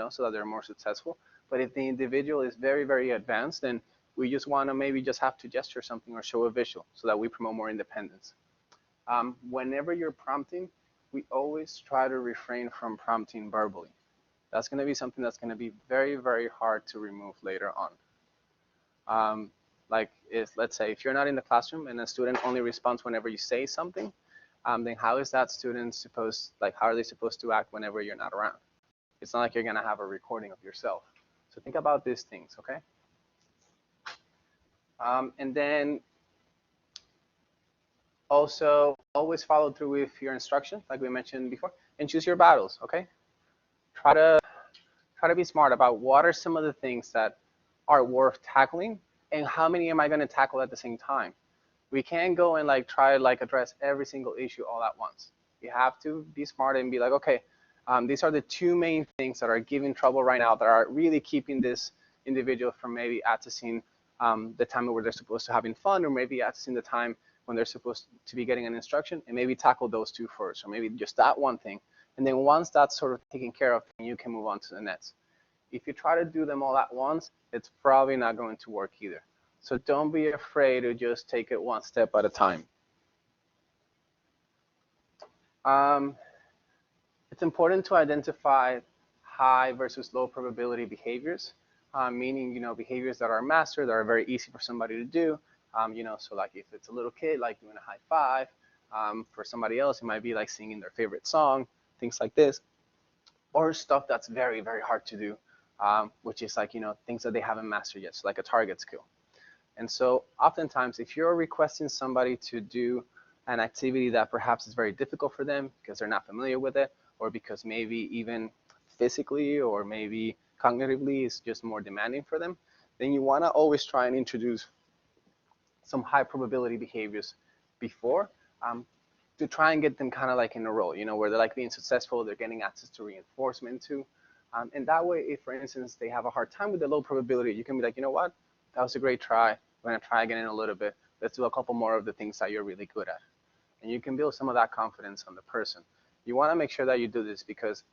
so that they're more successful. But if the individual is very, very advanced, then we just want to maybe just have to gesture something or show a visual so that we promote more independence. Whenever you're prompting, we always try to refrain from prompting verbally. That's going to be something that's going to be very, very hard to remove later on. Let's say if you're not in the classroom and a student only responds whenever you say something, then how is that student how are they supposed to act whenever you're not around? It's not like you're going to have a recording of yourself. So think about these things, okay? And then also always follow through with your instruction, like we mentioned before, and choose your battles, okay? Try to be smart about what are some of the things that are worth tackling and how many am I going to tackle at the same time. We can't go and try to address every single issue all at once. You have to be smart and be like, okay, these are the two main things that are giving trouble right now, that are really keeping this individual from maybe accessing the time where they're supposed to having fun, or maybe accessing the time when they're supposed to be getting an instruction, and maybe tackle those two first, or maybe just that one thing. And then once that's sort of taken care of, then you can move on to the next. If you try to do them all at once, it's probably not going to work either. So don't be afraid to just take it one step at a time. It's important to identify high versus low probability behaviors, meaning, behaviors that are mastered, that are very easy for somebody to do. So like if it's a little kid, like doing a high five. For somebody else, it might be like singing their favorite song, things like this. Or stuff that's very, very hard to do, which is things that they haven't mastered yet, so like a target skill. And so oftentimes, if you're requesting somebody to do an activity that perhaps is very difficult for them because they're not familiar with it, or because maybe even physically or maybe cognitively it's just more demanding for them, then you want to always try and introduce some high probability behaviors before, to try and get them kind of like in a row, where they're like being successful, they're getting access to reinforcement too. And that way, if for instance, they have a hard time with the low probability, you can be like, you know what, that was a great try. We're gonna try again in a little bit. Let's do a couple more of the things that you're really good at. And you can build some of that confidence on the person. You wanna make sure that you do this because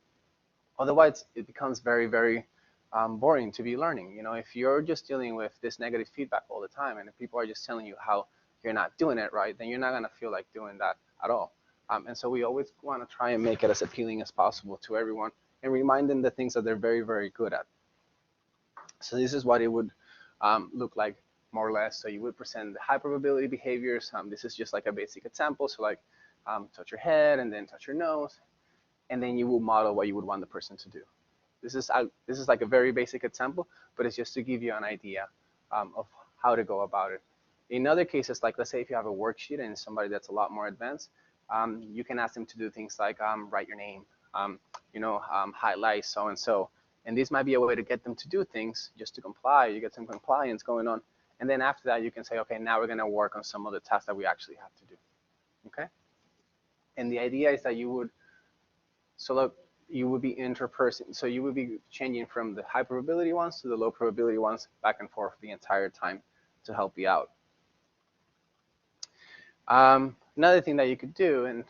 otherwise it becomes very, very boring to be learning. If you're just dealing with this negative feedback all the time and if people are just telling you how you're not doing it right, then you're not gonna feel like doing that at all. And so we always want to try and make it as appealing as possible to everyone and remind them the things that they're very, very good at. So this is what it would look like more or less. So you would present the high probability behaviors. This is just like a basic example. So like touch your head and then touch your nose. And then you will model what you would want the person to do. This is like a very basic example, but it's just to give you an idea of how to go about it. In other cases, like let's say if you have a worksheet and somebody that's a lot more advanced, you can ask them to do things like write your name, highlight so and so. And this might be a way to get them to do things just to comply. You get some compliance going on. And then after that, you can say, okay, now we're going to work on some of the tasks that we actually have to do. Okay? And the idea is that you would be interperson. So you would be changing from the high probability ones to the low probability ones back and forth the entire time to help you out. Another thing that you could do, and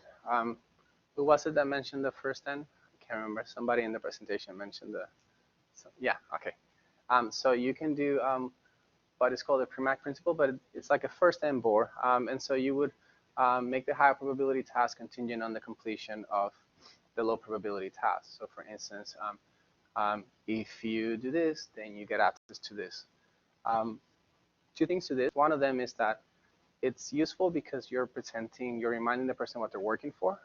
who was it that mentioned the first N? I can't remember. Somebody in the presentation mentioned yeah, okay. So you can do what is called the Premack Principle, but it's like a first N bore. And so you would make the high probability task contingent on the completion of the low probability task. So for instance, if you do this, then you get access to this. Two things to this. One of them is that it's useful because you're reminding the person what they're working for.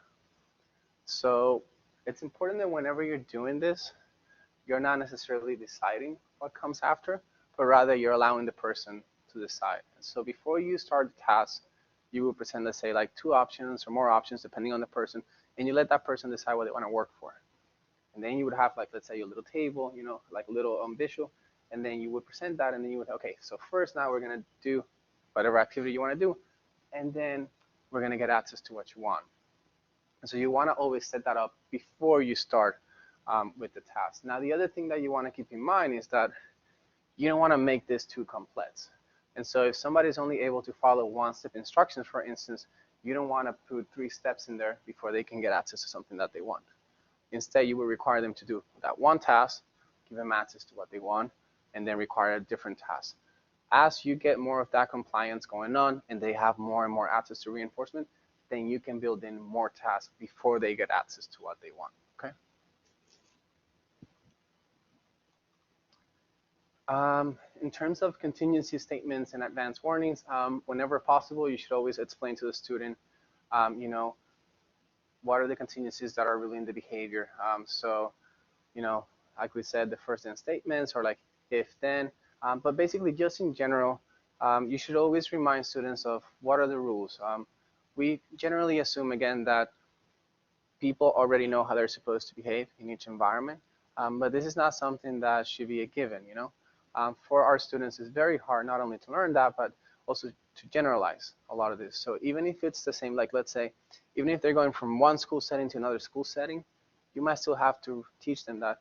So it's important that whenever you're doing this, you're not necessarily deciding what comes after, but rather you're allowing the person to decide. So before you start the task, you will present, let's say, like 2 options or more options depending on the person, and you let that person decide what they want to work for. And then you would have, like, let's say, a little table, like a little visual, and then you would present that, and then you would, okay, so first now we're going to do whatever activity you want to do, and then we're going to get access to what you want. And so you want to always set that up before you start with the task. Now, the other thing that you want to keep in mind is that you don't want to make this too complex. And so if somebody's only able to follow 1-step instructions, for instance, you don't want to put 3 steps in there before they can get access to something that they want. Instead, you will require them to do that one task, give them access to what they want, and then require a different task. As you get more of that compliance going on and they have more and more access to reinforcement, then you can build in more tasks before they get access to what they want. Okay? In terms of contingency statements and advance warnings, whenever possible, you should always explain to the student, what are the contingencies that are really in the behavior. So, like we said, the first then statements or like if then, but basically just in general, you should always remind students of what are the rules. We generally assume, again, that people already know how they're supposed to behave in each environment, but this is not something that should be a given, For our students, it's very hard not only to learn that, but also to generalize a lot of this. So even if it's the same, like let's say, even if they're going from one school setting to another school setting, you might still have to teach them that,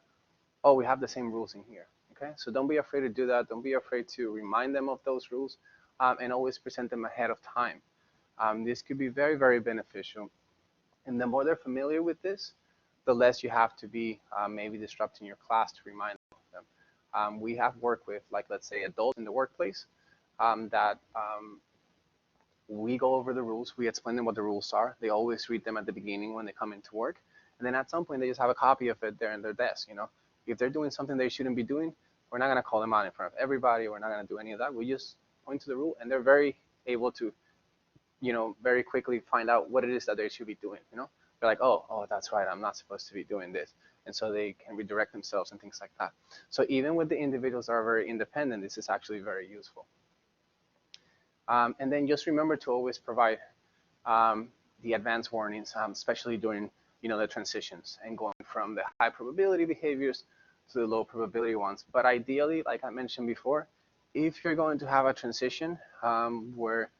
oh, we have the same rules in here. Okay, so don't be afraid to do that. Don't be afraid to remind them of those rules, and always present them ahead of time. This could be very, very beneficial. And the more they're familiar with this, the less you have to be maybe disrupting your class to remind them. We have worked with, like, let's say, adults in the workplace that we go over the rules. We explain them what the rules are. They always read them at the beginning when they come into work. And then at some point, they just have a copy of it there in their desk. If they're doing something they shouldn't be doing, we're not going to call them out in front of everybody. We're not going to do any of that. We just point to the rule, and they're very able to, very quickly find out what it is that they should be doing. They're like, oh, that's right. I'm not supposed to be doing this. And so they can redirect themselves and things like that. So even with the individuals that are very independent, this is actually very useful. And then just remember to always provide the advance warnings, especially during the transitions and going from the high probability behaviors to the low probability ones. But ideally, like I mentioned before, if you're going to have a transition where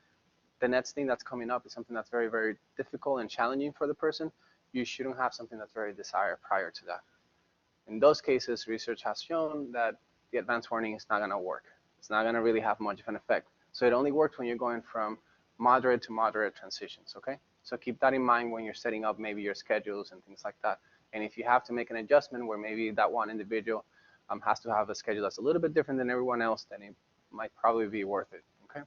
the next thing that's coming up is something that's very, very difficult and challenging for the person, you shouldn't have something that's very desired prior to that. In those cases, research has shown that the advanced warning is not going to work. It's not going to really have much of an effect. So it only works when you're going from moderate to moderate transitions, okay? So keep that in mind when you're setting up maybe your schedules and things like that. And if you have to make an adjustment where maybe that one individual has to have a schedule that's a little bit different than everyone else, then it might probably be worth it, okay?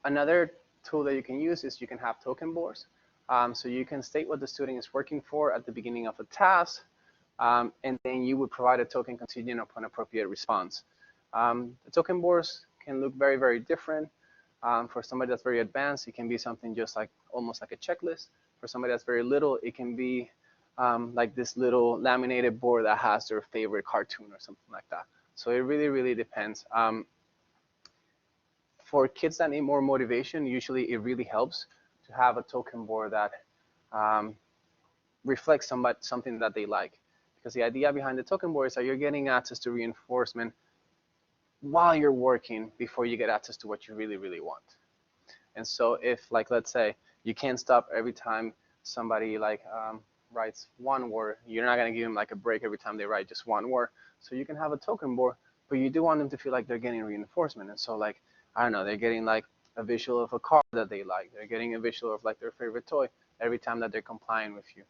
Another tool that you can use is you can have token boards. So you can state what the student is working for at the beginning of a task, and then you would provide a token contingent upon appropriate response. The token boards can look very, very different. For somebody that's very advanced, it can be something just like almost like a checklist. For somebody that's very little, it can be like this little laminated board that has their favorite cartoon or something like that. So it really, really depends. For kids that need more motivation, usually it really helps to have a token board that reflects something that they like. Because the idea behind the token board is that you're getting access to reinforcement while you're working before you get access to what you really, really want. And so if, like, let's say you can't stop every time somebody like writes one word, you're not going to give them like a break every time they write just one word. So you can have a token board, but you do want them to feel like they're getting reinforcement. And so, like, I don't know, they're getting like a visual of a car that they like. They're getting a visual of like their favorite toy every time that they're complying with you.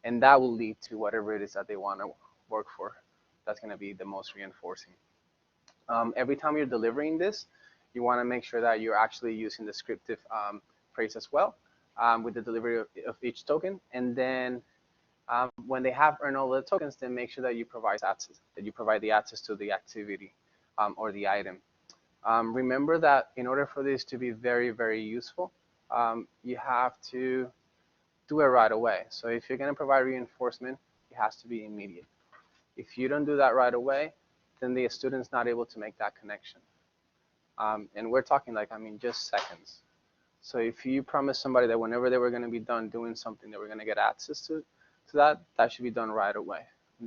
And that will lead to whatever it is that they want to work for. That's going to be the most reinforcing. Every time you're delivering this, you want to make sure that you're actually using the descriptive phrase as well with the delivery of each token. And then when they have earned all the tokens, then make sure that you provide access, that you provide the access to the activity or the item. Remember that in order for this to be very, very useful, you have to do it right away. So if you're going to provide reinforcement, it has to be immediate. If you don't do that right away, then the student's not able to make that connection. And we're talking like, I mean, just seconds. So if you promise somebody that whenever they were going to be done doing something, they were going to get access to that, that should be done right away.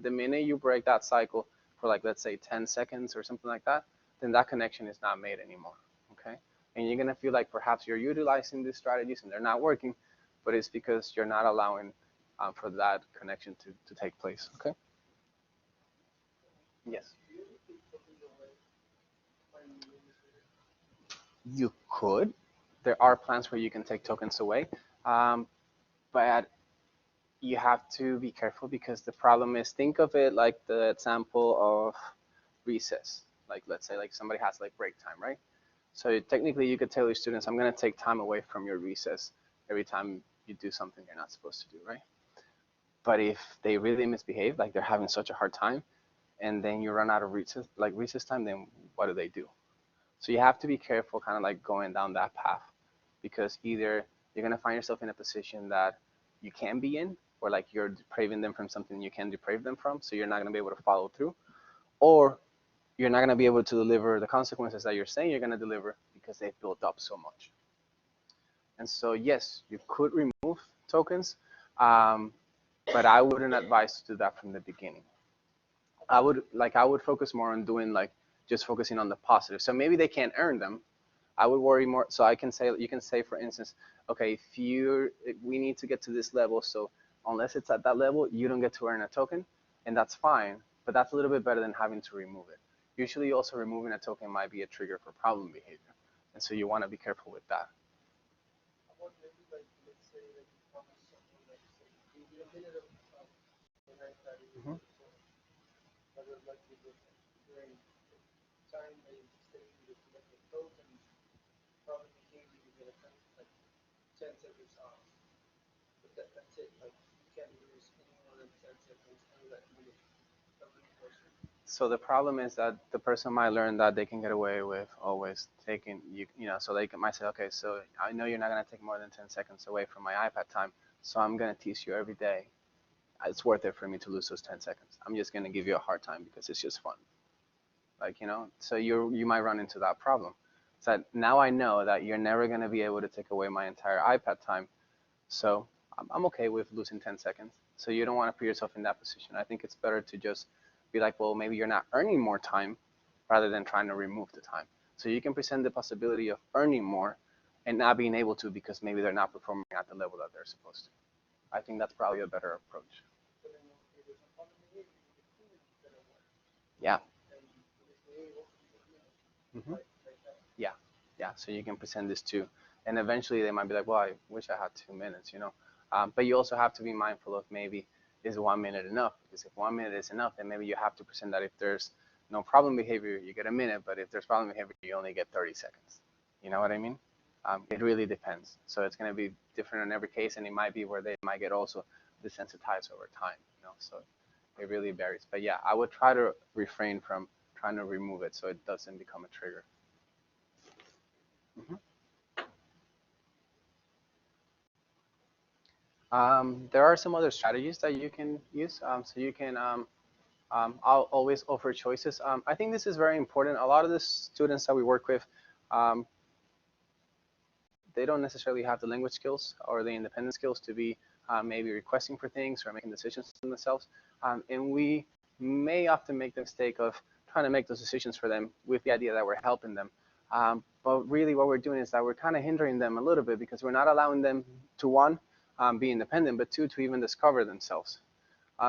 The minute you break that cycle for like, let's say 10 seconds or something like that, then that connection is not made anymore, okay? And you're going to feel like perhaps you're utilizing these strategies and they're not working, but it's because you're not allowing for that connection to take place, okay? Yes. You could. There are plans where you can take tokens away, but you have to be careful because the problem is, think of it like the example of recess. Like, let's say like somebody has like break time, right? So technically you could tell your students, I'm going to take time away from your recess every time you do something you're not supposed to do, right? But if they really misbehave, like they're having such a hard time, and then you run out of recess time, then what do? So you have to be careful kind of like going down that path, because either you're going to find yourself in a position that you can be in, or like you're depraving them from something you can deprave them from, so you're not going to be able to follow through, or you're not going to be able to deliver the consequences that you're saying you're going to deliver because they've built up so much. And so yes, you could remove tokens, but I wouldn't advise to do that from the beginning. I would focus more on doing like just focusing on the positive. So maybe they can't earn them. I would worry more. So you can say, for instance, okay, we need to get to this level. So unless it's at that level, you don't get to earn a token, and that's fine. But that's a little bit better than having to remove it. Usually also removing a token might be a trigger for problem behavior. And so you want to be careful with that. Mm-hmm. So the problem is that the person might learn that they can get away with always taking so they might say, okay, so I know you're not going to take more than 10 seconds away from my iPad time, so I'm going to tease you every day. It's worth it for me to lose those 10 seconds. I'm just going to give you a hard time because it's just fun. Like, so you might run into that problem. So now I know that you're never going to be able to take away my entire iPad time. So I'm okay with losing 10 seconds. So you don't want to put yourself in that position. I think it's better to just be like, well, maybe you're not earning more time rather than trying to remove the time. So you can present the possibility of earning more and not being able to because maybe they're not performing at the level that they're supposed to. I think that's probably a better approach. Yeah. Mm-hmm. Yeah. Yeah. So you can present this too. And eventually they might be like, well, I wish I had 2 minutes, you know. But you also have to be mindful of maybe, is 1 minute enough? Because if 1 minute is enough, then maybe you have to present that if there's no problem behavior, you get a minute. But if there's problem behavior, you only get 30 seconds. You know what I mean? It really depends. So it's going to be different in every case. And it might be where they might get also desensitized over time, you know. So it really varies. But yeah, I would try to refrain from trying to remove it so it doesn't become a trigger. Mm-hmm. There are some other strategies that you can use. So you can, I'll always offer choices. I think this is very important. A lot of the students that we work with, um, they don't necessarily have the language skills or the independent skills to be maybe requesting for things or making decisions for themselves. And we may often make the mistake of trying to make those decisions for them with the idea that we're helping them. But really what we're doing is that we're kind of hindering them a little bit because we're not allowing them to, one, be independent, but two, to even discover themselves.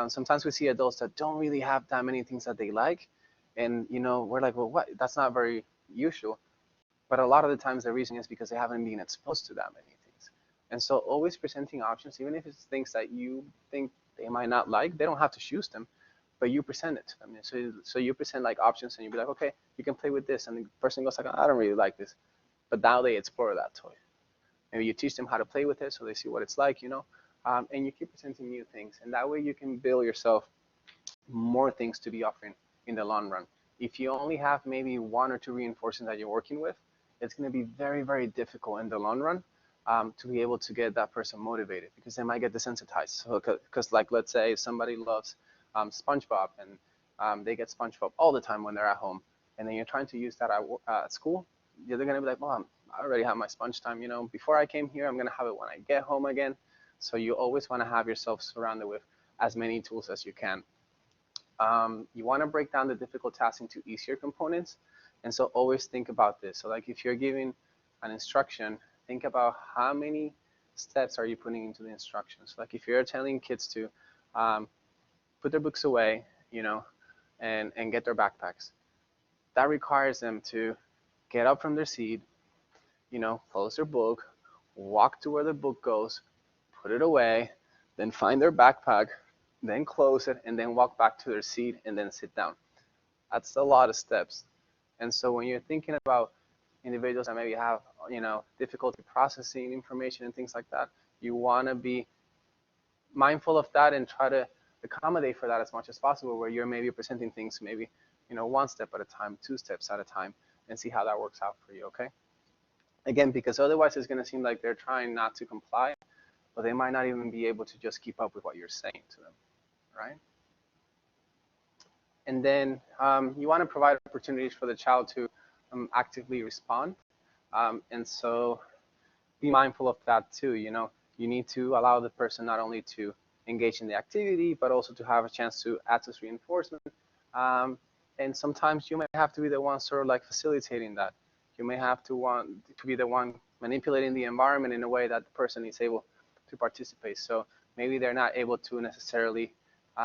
Sometimes we see adults that don't really have that many things that they like. And, you know, we're like, well, what? That's not very usual. But a lot of the times the reason is because they haven't been exposed to that many things. And so always presenting options, even if it's things that you think they might not like, they don't have to choose them, but you present it to them. So you present like options and you be like, okay, you can play with this. And the person goes like, I don't really like this. But now they explore that toy. Maybe you teach them how to play with it so they see what it's like, you know, and you keep presenting new things. And that way you can build yourself more things to be offering in the long run. If you only have maybe one or two reinforcements that you're working with, it's going to be very, very difficult in the long run to be able to get that person motivated because they might get desensitized. So, because like let's say somebody loves SpongeBob and they get SpongeBob all the time when they're at home, and then you're trying to use that at school, they're going to be like, well, I already have my sponge time, you know, before I came here, I'm going to have it when I get home again. So you always want to have yourself surrounded with as many tools as you can. You want to break down the difficult tasks into easier components. And so always think about this. So like if you're giving an instruction, think about how many steps are you putting into the instructions. Like if you're telling kids to put their books away, you know, and get their backpacks, that requires them to get up from their seat, you know, close their book, walk to where the book goes, put it away, then find their backpack, then close it, and then walk back to their seat and then sit down. That's a lot of steps. And so when you're thinking about individuals that maybe have, you know, difficulty processing information and things like that, you want to be mindful of that and try to accommodate for that as much as possible, where you're maybe presenting things maybe, you know, one step at a time, 2 steps at a time, and see how that works out for you, okay? Again, because otherwise it's going to seem like they're trying not to comply, but they might not even be able to just keep up with what you're saying to them, right? And then you want to provide opportunities for the child to actively respond. And so be mindful of that too. You know, you need to allow the person not only to engage in the activity, but also to have a chance to access reinforcement. And sometimes you may have to be the one sort of like facilitating that. You may have to want to be the one manipulating the environment in a way that the person is able to participate. So maybe they're not able to necessarily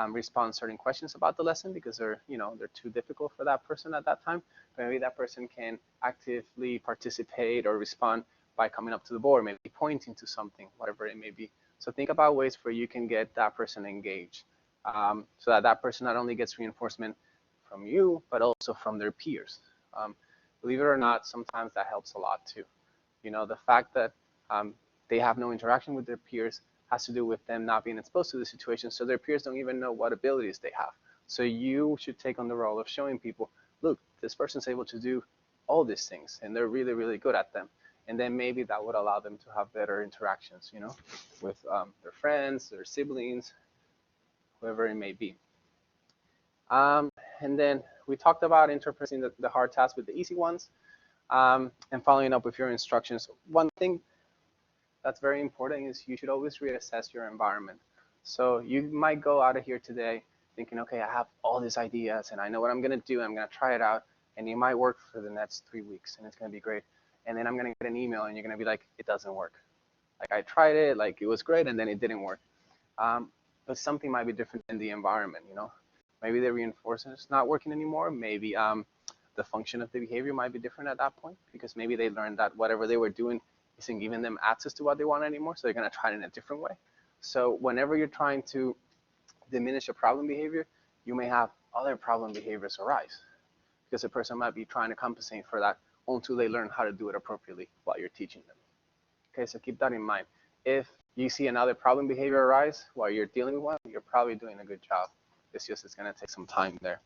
respond certain questions about the lesson because they're, you know, they're too difficult for that person at that time. But maybe that person can actively participate or respond by coming up to the board, maybe pointing to something, whatever it may be. So think about ways where you can get that person engaged so that that person not only gets reinforcement from you, but also from their peers. Believe it or not, sometimes that helps a lot too. You know, the fact that they have no interaction with their peers has to do with them not being exposed to the situation, so their peers don't even know what abilities they have. So you should take on the role of showing people, look, this person's able to do all these things, and they're really, really good at them. And then maybe that would allow them to have better interactions, you know, with their friends, their siblings, whoever it may be. And then we talked about interpreting the hard tasks with the easy ones. and following up with your instructions. One thing that's very important is you should always reassess your environment. So you might go out of here today thinking, okay, I have all these ideas and I know what I'm going to do. I'm going to try it out. And it might work for the next 3 weeks and it's going to be great. And then I'm going to get an email and you're going to be like, it doesn't work. Like I tried it, like it was great, and then it didn't work. But something might be different in the environment, you know. Maybe the reinforcement is not working anymore. Maybe the function of the behavior might be different at that point because maybe they learned that whatever they were doing isn't giving them access to what they want anymore, so they're going to try it in a different way. So whenever you're trying to diminish a problem behavior, you may have other problem behaviors arise because a person might be trying to compensate for that until they learn how to do it appropriately while you're teaching them. Okay, so keep that in mind. If you see another problem behavior arise while you're dealing with one, you're probably doing a good job. It's just it's going to take some time there.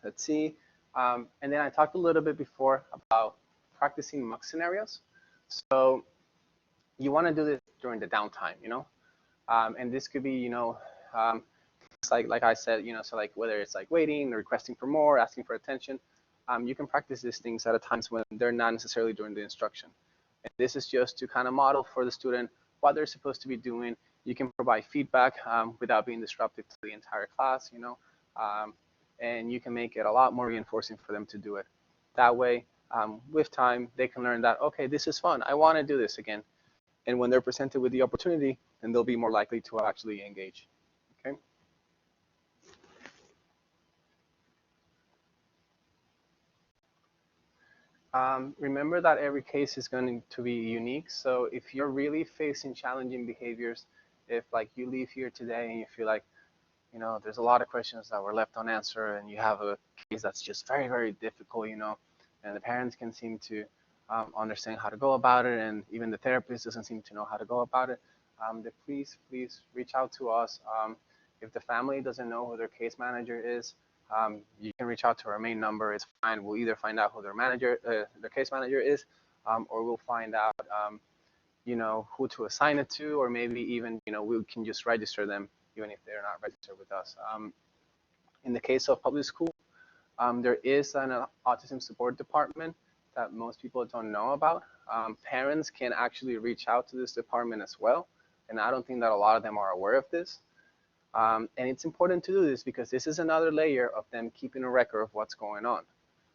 Let's see. And then I talked a little bit before about practicing mock scenarios. So you want to do this during the downtime, you know, and this could be, you know, like I said, you know, so like whether it's like waiting, requesting for more, asking for attention, you can practice these things at a times when they're not necessarily during the instruction. And this is just to kind of model for the student what they're supposed to be doing. You can provide feedback without being disruptive to the entire class, you know, and you can make it a lot more reinforcing for them to do it. That way, with time, they can learn that, okay, this is fun. I want to do this again. And when they're presented with the opportunity, then they'll be more likely to actually engage. Okay. Remember that every case is going to be unique. So if you're really facing challenging behaviors, if like you leave here today and you feel like, you know, there's a lot of questions that were left unanswered and you have a case that's just very, very difficult, you know, and the parents can seem to understand how to go about it, and even the therapist doesn't seem to know how to go about it, then please reach out to us. If the family doesn't know who their case manager is, you can reach out to our main number. It's fine. We'll either find out who their case manager is, or we'll find out, you know, who to assign it to, or maybe even, you know, we can just register them even if they're not registered with us. In the case of public school, there is an autism support department that most people don't know about. Parents can actually reach out to this department as well, and I don't think that a lot of them are aware of this. And it's important to do this because this is another layer of them keeping a record of what's going on.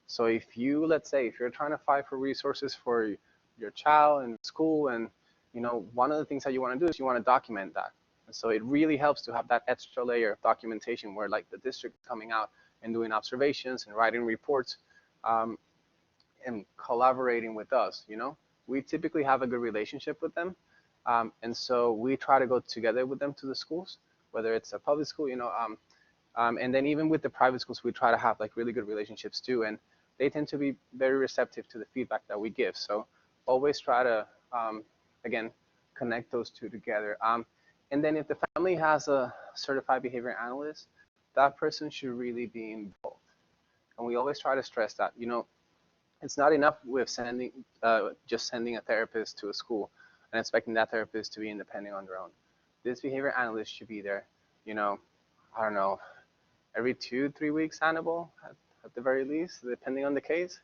So if you, let's say, if you're trying to fight for resources for your child in school, and you know, one of the things that you want to do is you want to document that. And so it really helps to have that extra layer of documentation where like the district is coming out and doing observations and writing reports, and collaborating with us, you know. We typically have a good relationship with them. And so we try to go together with them to the schools, whether it's a public school, you know, and then even with the private schools, we try to have like really good relationships too. And they tend to be very receptive to the feedback that we give. So always try to, again, connect those two together. And then if the family has a certified behavior analyst, that person should really be involved. And we always try to stress that, you know, it's not enough with just sending a therapist to a school and expecting that therapist to be independent on their own. This behavior analyst should be there, you know, I don't know, every 2-3 weeks, Hannibal, at the very least, depending on the case.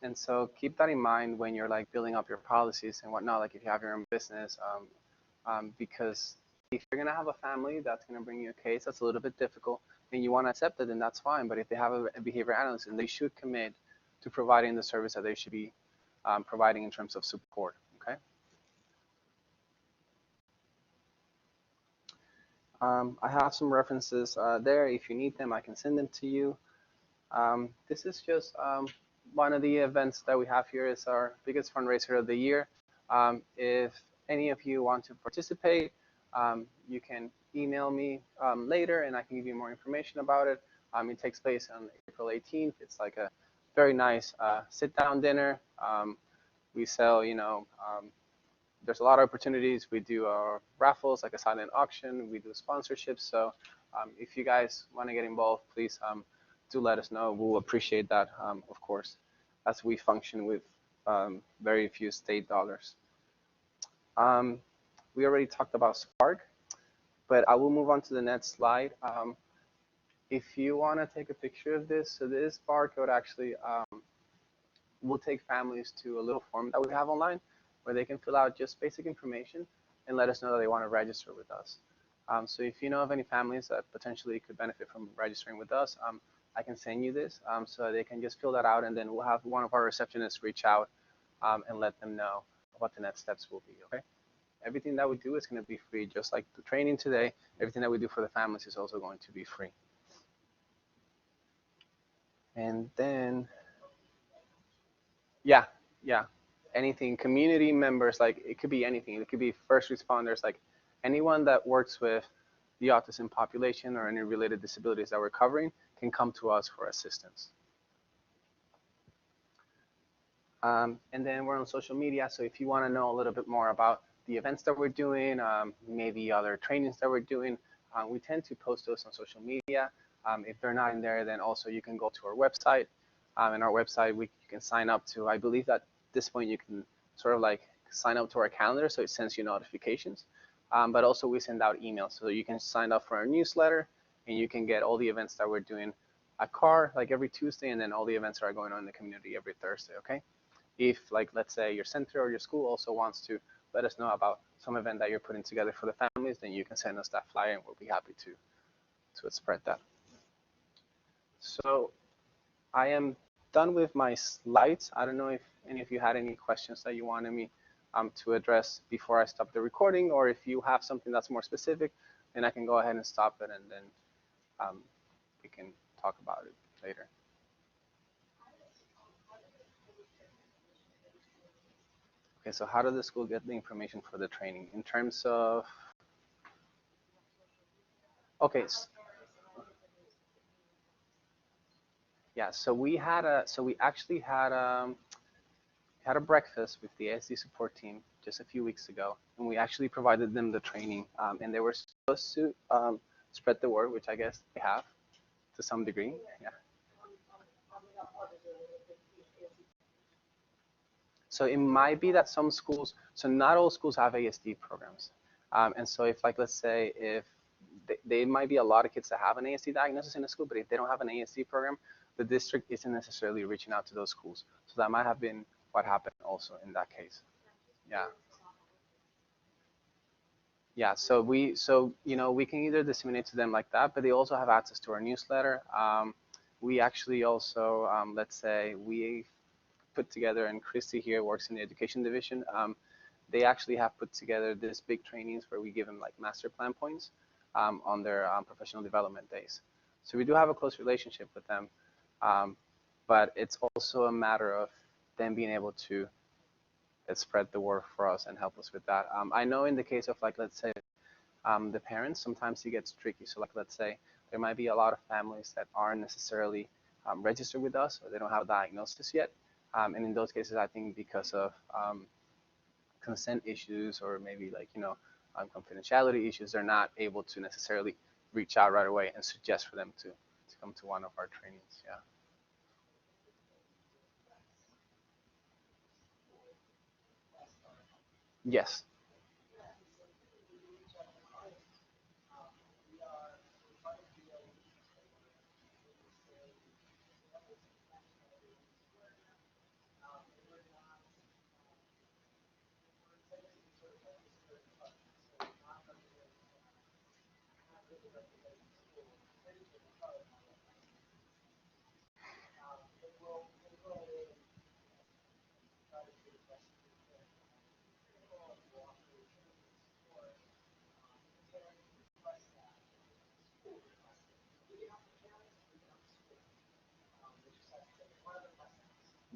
And so keep that in mind when you're like building up your policies and whatnot, like if you have your own business, because if you're gonna have a family that's gonna bring you a case that's a little bit difficult and you want to accept it, then that's fine. But if they have a behavior analyst, and they should commit to providing the service that they should be providing in terms of support. Okay. I have some references there. If you need them, I can send them to you. This is just one of the events that we have here. Is our biggest fundraiser of the year. If any of you want to participate, you can email me later and I can give you more information about it. It takes place on April 18th. It's like a very nice sit-down dinner. We sell, there's a lot of opportunities. We do raffles, like a silent auction. We do sponsorships. So if you guys want to get involved, please do let us know. We'll appreciate that, of course, as we function with very few state dollars. We already talked about Spark, but I will move on to the next slide. If you want to take a picture of this, so this barcode actually will take families to a little form that we have online where they can fill out just basic information and let us know that they want to register with us. So if you know of any families that potentially could benefit from registering with us, I can send you this so they can just fill that out, and then we'll have one of our receptionists reach out and let them know what the next steps will be, okay? Everything that we do is going to be free, just like the training today. Everything that we do for the families is also going to be free. And then, yeah, anything, community members, like it could be anything. It could be first responders, like anyone that works with the autism population or any related disabilities that we're covering can come to us for assistance. And then we're on social media, so if you want to know a little bit more about the events that we're doing, maybe other trainings that we're doing, we tend to post those on social media. If they're not in there, then also you can go to our website. In our website, you can sign up to, I believe that at this point you can sort of like sign up to our calendar, so it sends you notifications. But also we send out emails, so you can sign up for our newsletter and you can get all the events that we're doing at CAR, like every Tuesday, and then all the events that are going on in the community every Thursday, okay? If, like, let's say your center or your school also wants to let us know about some event that you're putting together for the families, then you can send us that flyer and we'll be happy to spread that. So I am done with my slides. I don't know if any of you had any questions that you wanted me to address before I stop the recording, or if you have something that's more specific, then I can go ahead and stop it, and then we can talk about it later. Okay, so how did the school get the information for the training? In terms of, okay, yeah, so we actually had a breakfast with the ASD support team just a few weeks ago, and we actually provided them the training, and they were supposed to spread the word, which I guess they have to some degree. Yeah. So it might be that some schools, so not all schools have ASD programs, and so if, like, let's say if they might be a lot of kids that have an ASD diagnosis in a school, but if they don't have an ASD program, the district isn't necessarily reaching out to those schools. So that might have been what happened also in that case. Yeah. Yeah, so we can either disseminate to them like that, but they also have access to our newsletter. We actually also, let's say we put together, and Christy here works in the education division. They actually have put together this big trainings where we give them like master plan points on their professional development days. So we do have a close relationship with them, but it's also a matter of them being able to spread the word for us and help us with that. I know in the case of, like, let's say the parents, sometimes it gets tricky. So, like, let's say there might be a lot of families that aren't necessarily registered with us, or they don't have a diagnosis yet. And in those cases, I think because of consent issues, or maybe like, confidentiality issues, they're not able to necessarily reach out right away and suggest for them to come to one of our trainings. Yeah. Yes.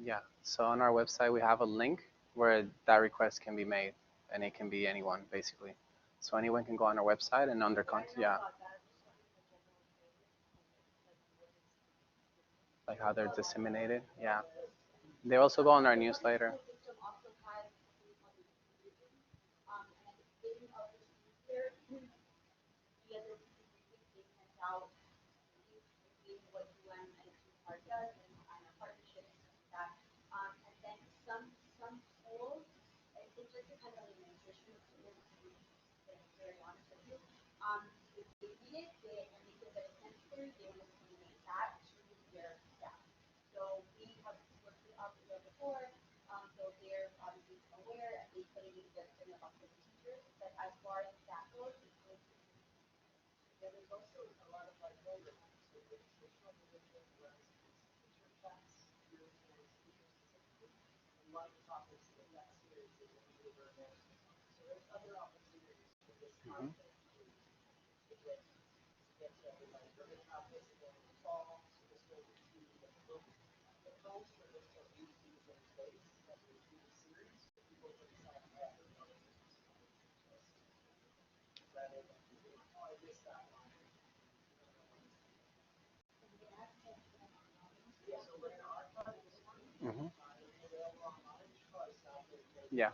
Yeah, so on our website, we have a link where that request can be made, and it can be anyone, basically. So anyone can go on our website and under content, yeah. like how they're disseminated. Yeah. They also go on our newsletter. System also has something called the seclusion, and in a procedure, the other procedures they sent out in what UM-NSU part does and a partnership and stuff like that. And then some schools, it just depends on the administration of schools, to be very honest with you. If they read it and they feel that it's necessary, they will communicate that to their staff. So we have worked it out with them before, so they're obviously aware and they put it in about the procedures. But as far as that goes, it's going to be. Yeah, there's also a lot of like older ones, so registrational religion, whereas teacher checks, geared towards teachers specifically. And a lot of the topics in that series is usually very management topics. So there's other opportunities for this Mhm. content to get to everybody. We're going to have this again in the fall, so this will be the book. The plans for this are 8 season space as we do the series, so people can sign up and know that this is rather than, oh, I missed that one. Yeah, so we're going to archive this one. Mhm. It'll be available online. You should probably stop it. Yeah.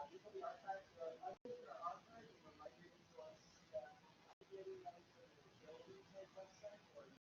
This will be archived. Others that are archived